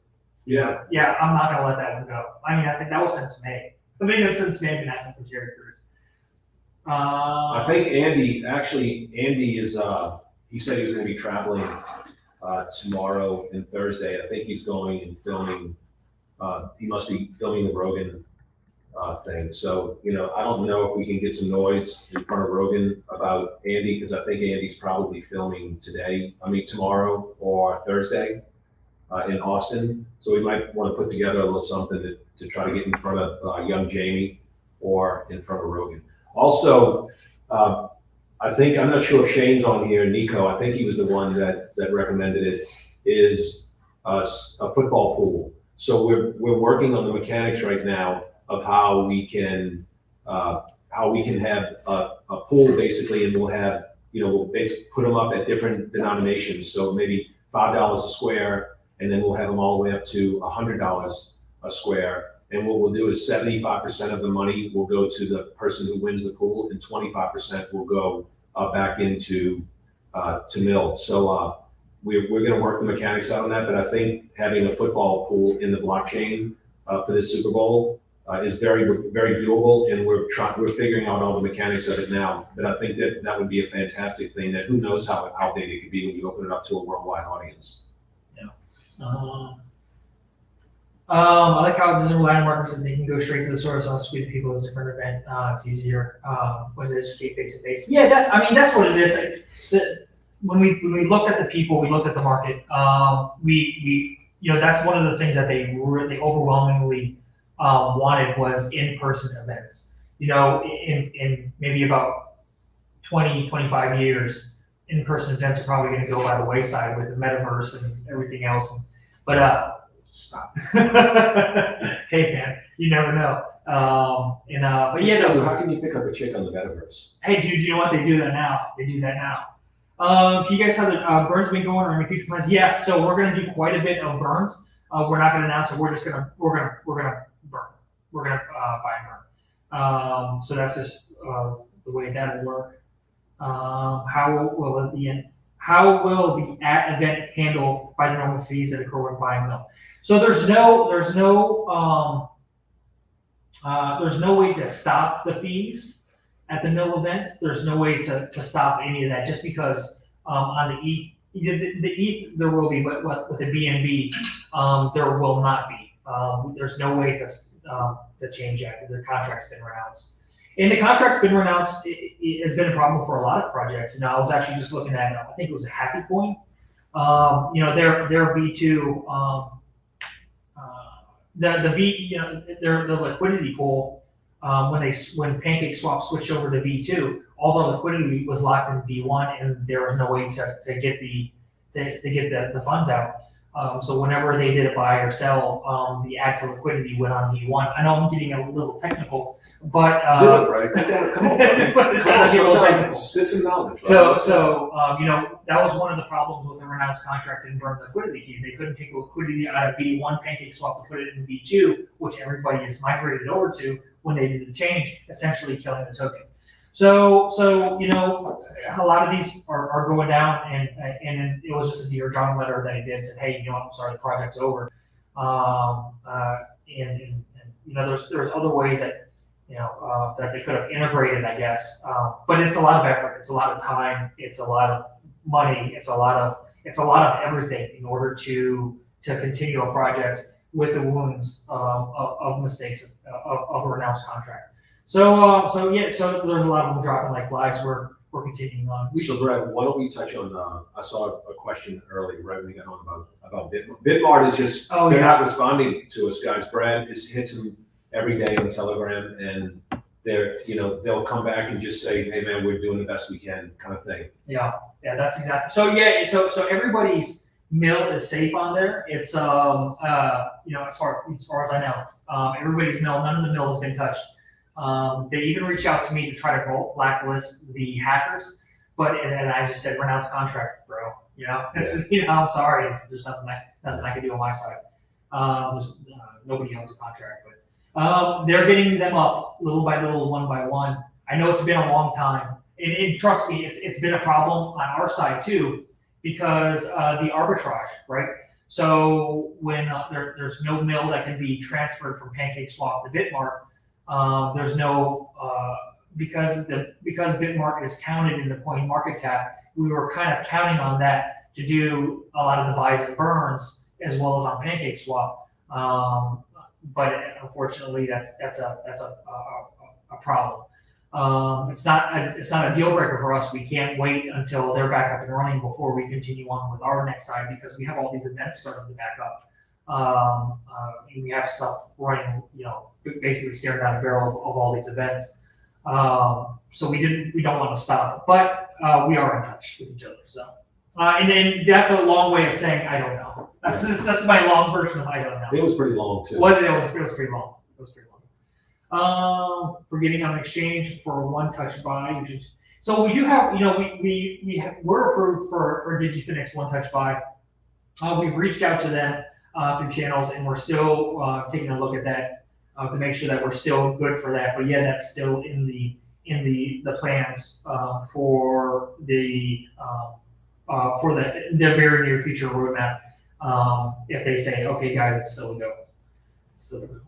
Speaker 2: Yeah.
Speaker 3: Yeah, I'm not going to let that one go. I mean, I think that was since May. I think that's since May I've been asking for Terry Crews.
Speaker 2: I think Andy is, he said he was going to be traveling tomorrow and Thursday. I think he's going and filming, he must be filming the Rogan thing. So, I don't know if we can get some noise in front of Rogan about Andy, because I think Andy's probably filming tomorrow or Thursday in Austin. So we might want to put together a little something to try to get in front of young Jamie or in front of Rogan. Also, I'm not sure if Shane's on here, Nico, I think he was the one that recommended it, is a football pool. So we're working on the mechanics right now of how we can have a pool basically, and we'll have, we'll basically put them up at different denominations. So maybe $5 a square, and then we'll have them all the way up to $100 a square. And what we'll do is 75% of the money will go to the person who wins the pool, and 25% will go back into to Mill. So we're going to work the mechanics out on that. But I think having a football pool in the blockchain for this Super Bowl is very, very doable, and we're figuring out all the mechanics of it now. But I think that would be a fantastic thing. That who knows how big it could be when you open it up to a worldwide audience.
Speaker 3: Yeah. I like how it doesn't rely on marketers, and they can go straight to the source on speed to people as a different event. It's easier when they educate face to face. Yeah, that's what it is. When we looked at the people, we looked at the market. That's one of the things that they overwhelmingly wanted was in-person events. In maybe about 20, 25 years, in-person events are probably going to go by the wayside with the metaverse and everything else. But stop. Hey man, you never know. But yeah,
Speaker 2: So how can you pick up a chick on the metaverse?
Speaker 3: Hey dude, you know what? They do that now. Can you guys have the burns been going or any future plans? Yes. So we're gonna do quite a bit of burns. We're not gonna announce it. We're gonna burn. We're gonna buy and burn. So that's just the way that will work. How will the at-event handle by the normal fees that occur when buying them? So there's no way to stop the fees at the mill event. There's no way to stop any of that, just because on the ETH there will be, but with the BNB there will not be. There's no way to change that. The contract's been renounced. And the contract's been renounced. It has been a problem for a lot of projects. I was actually just looking at, I think it was a Happy Coin. Their V2, their liquidity pool, when Pancake Swap switched over to V2, all the liquidity was locked in V1, and there was no way to get the funds out. So whenever they did a buy or sell, the acts of liquidity went on V1. I know I'm getting a little technical, but
Speaker 2: do it right. Come on, buddy. Spit some knowledge.
Speaker 3: So that was one of the problems with the renounced contract and burn liquidity keys. They couldn't take the liquidity out of V1 Pancake Swap to put it in V2, which everybody has migrated over to when they did the change, essentially killing the token. So a lot of these are going down, and it was just a Dear John letter that he did, said, hey, I'm sorry, the project's over. There's other ways that that they could have integrated, I guess. But it's a lot of effort, it's a lot of time, it's a lot of money, it's a lot of everything in order to continue a project with the wounds of mistakes of a renounced contract. So there's a lot of them dropping like flies. we're continuing on.
Speaker 2: So Brad, why don't we touch on, I saw a question earlier, right, when we got on about Bitmart. Bitmart is just,
Speaker 3: Oh,
Speaker 2: they're
Speaker 3: yeah.
Speaker 2: not responding to us, guys. Brad hits them every day on Telegram, and they'll come back and just say, hey man, we're doing the best we can, kind of thing.
Speaker 3: Yeah, that's exactly. So yeah, so everybody's mill is safe on there. It's as far as I know, everybody's mill, none of the mill has been touched. They even reached out to me to try to blacklist the hackers, and I just said renounce contract, bro. It's I'm sorry, there's nothing I can do on my side. Nobody owns a contract, but they're getting them up little by little, one by one. I know it's been a long time, and trust me, it's been a problem on our side too, because the arbitrage, right? So when there's no mill that can be transferred from PancakeSwap to Bitmart, there's no because Bitmart is counted in the coin market cap. We were kind of counting on that to do a lot of the buys and burns as well as on PancakeSwap. But unfortunately, that's a problem. It's not a deal breaker for us. We can't wait until they're back up and running before we continue on with our next side, because we have all these events starting to back up. We have stuff running, basically staring down the barrel of all these events. So we don't want to stop, but we are in touch with each other. So, and then that's a long way of saying I don't know. That's my long version of I don't know.
Speaker 2: It was pretty long too.
Speaker 3: It was pretty long. It was pretty long. We're getting on exchange for a one-touch buy, which is so we do have. We're approved for DigiFinix one-touch buy. We've reached out to them through channels, and we're still taking a look at that to make sure that we're still good for that. But yeah, that's still in the plans for the very near future roadmap. If they say, okay, guys, it's still a go. It's still a go.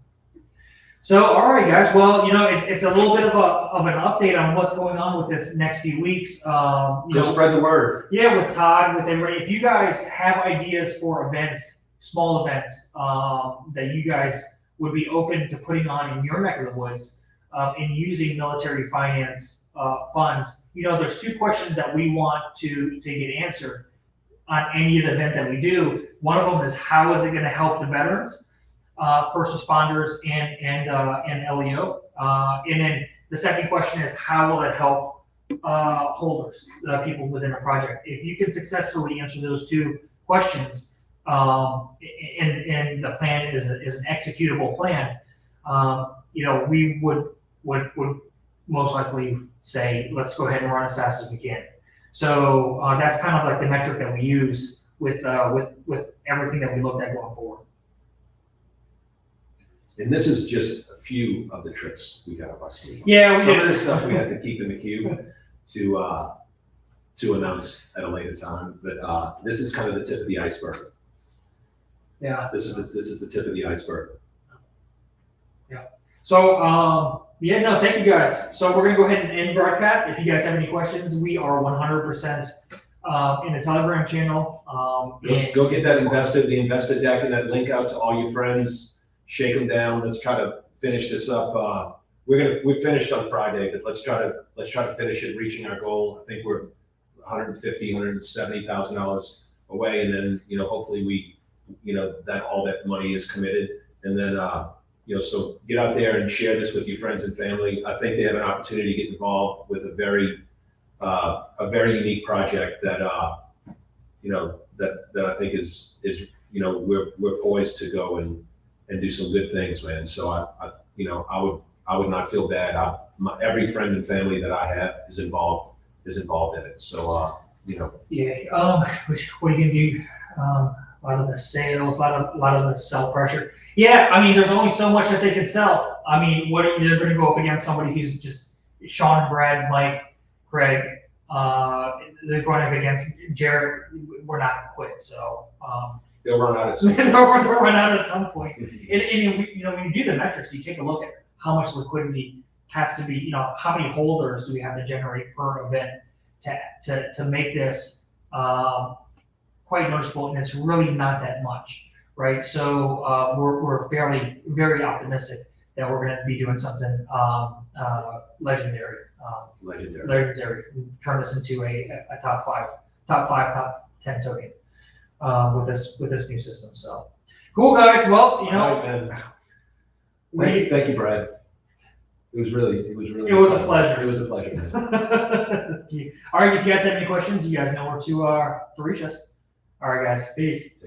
Speaker 3: So, all right, guys. Well, it's a little bit of an update on what's going on with this next few weeks.
Speaker 2: Spread the word.
Speaker 3: Yeah, with Todd, with everybody. If you guys have ideas for events, small events, that you guys would be open to putting on in your neck of the woods, and using military finance funds, there's two questions that we want to get answered on any event that we do. One of them is, how is it going to help the veterans, first responders, and LEO? And then the second question is, how will it help holders, people within a project? If you can successfully answer those two questions, and the plan is an executable plan, we would most likely say, let's go ahead and run as fast as we can. So that's kind of like the metric that we use with everything that we looked at going forward.
Speaker 2: And this is just a few of the tricks we got up our sleeve.
Speaker 3: Yeah,
Speaker 2: some of this stuff we had to keep in the queue to announce at a later time. But this is kind of the tip of the iceberg.
Speaker 3: Yeah.
Speaker 2: This is the tip of the iceberg.
Speaker 3: Yeah. So thank you guys. So we're gonna go ahead and end broadcast. If you guys have any questions, we are 100% in the Telegram channel.
Speaker 2: Go get that the investor deck, and that link out to all your friends. Shake them down. Let's try to finish this up. We finished on Friday, but let's try to finish it, reaching our goal. I think we're $170,000 away, and then hopefully that all that money is committed, and then so get out there and share this with your friends and family. I think they have an opportunity to get involved with a very unique project that that I think is we're poised to go and do some good things, man. So I would not feel bad. Every friend and family that I have is involved in it. So
Speaker 3: Yeah. What are you gonna do? A lot of the sales, a lot of the sell pressure. Yeah, I mean, there's only so much that they can sell. I mean, they're going to go up against somebody who's just Sean, Brad, Mike, Greg. They're going up against Jared. We're not going to quit. So
Speaker 2: they'll run out at some point.
Speaker 3: they'll run out at some point. And when you do the metrics, you take a look at how much liquidity has to be. How many holders do we have to generate per event to make this quite noticeable, and it's really not that much, right? So we're very optimistic that we're gonna be doing something, legendary.
Speaker 2: Legendary.
Speaker 3: Turn this into a top 10 token, with this new system, so. Cool, guys, well, you know.
Speaker 2: All right, man. Thank you, Brad. It was really.
Speaker 3: It was a pleasure.
Speaker 2: It was a pleasure.
Speaker 3: All right, if you guys have any questions, you guys know where to reach us. All right, guys, peace.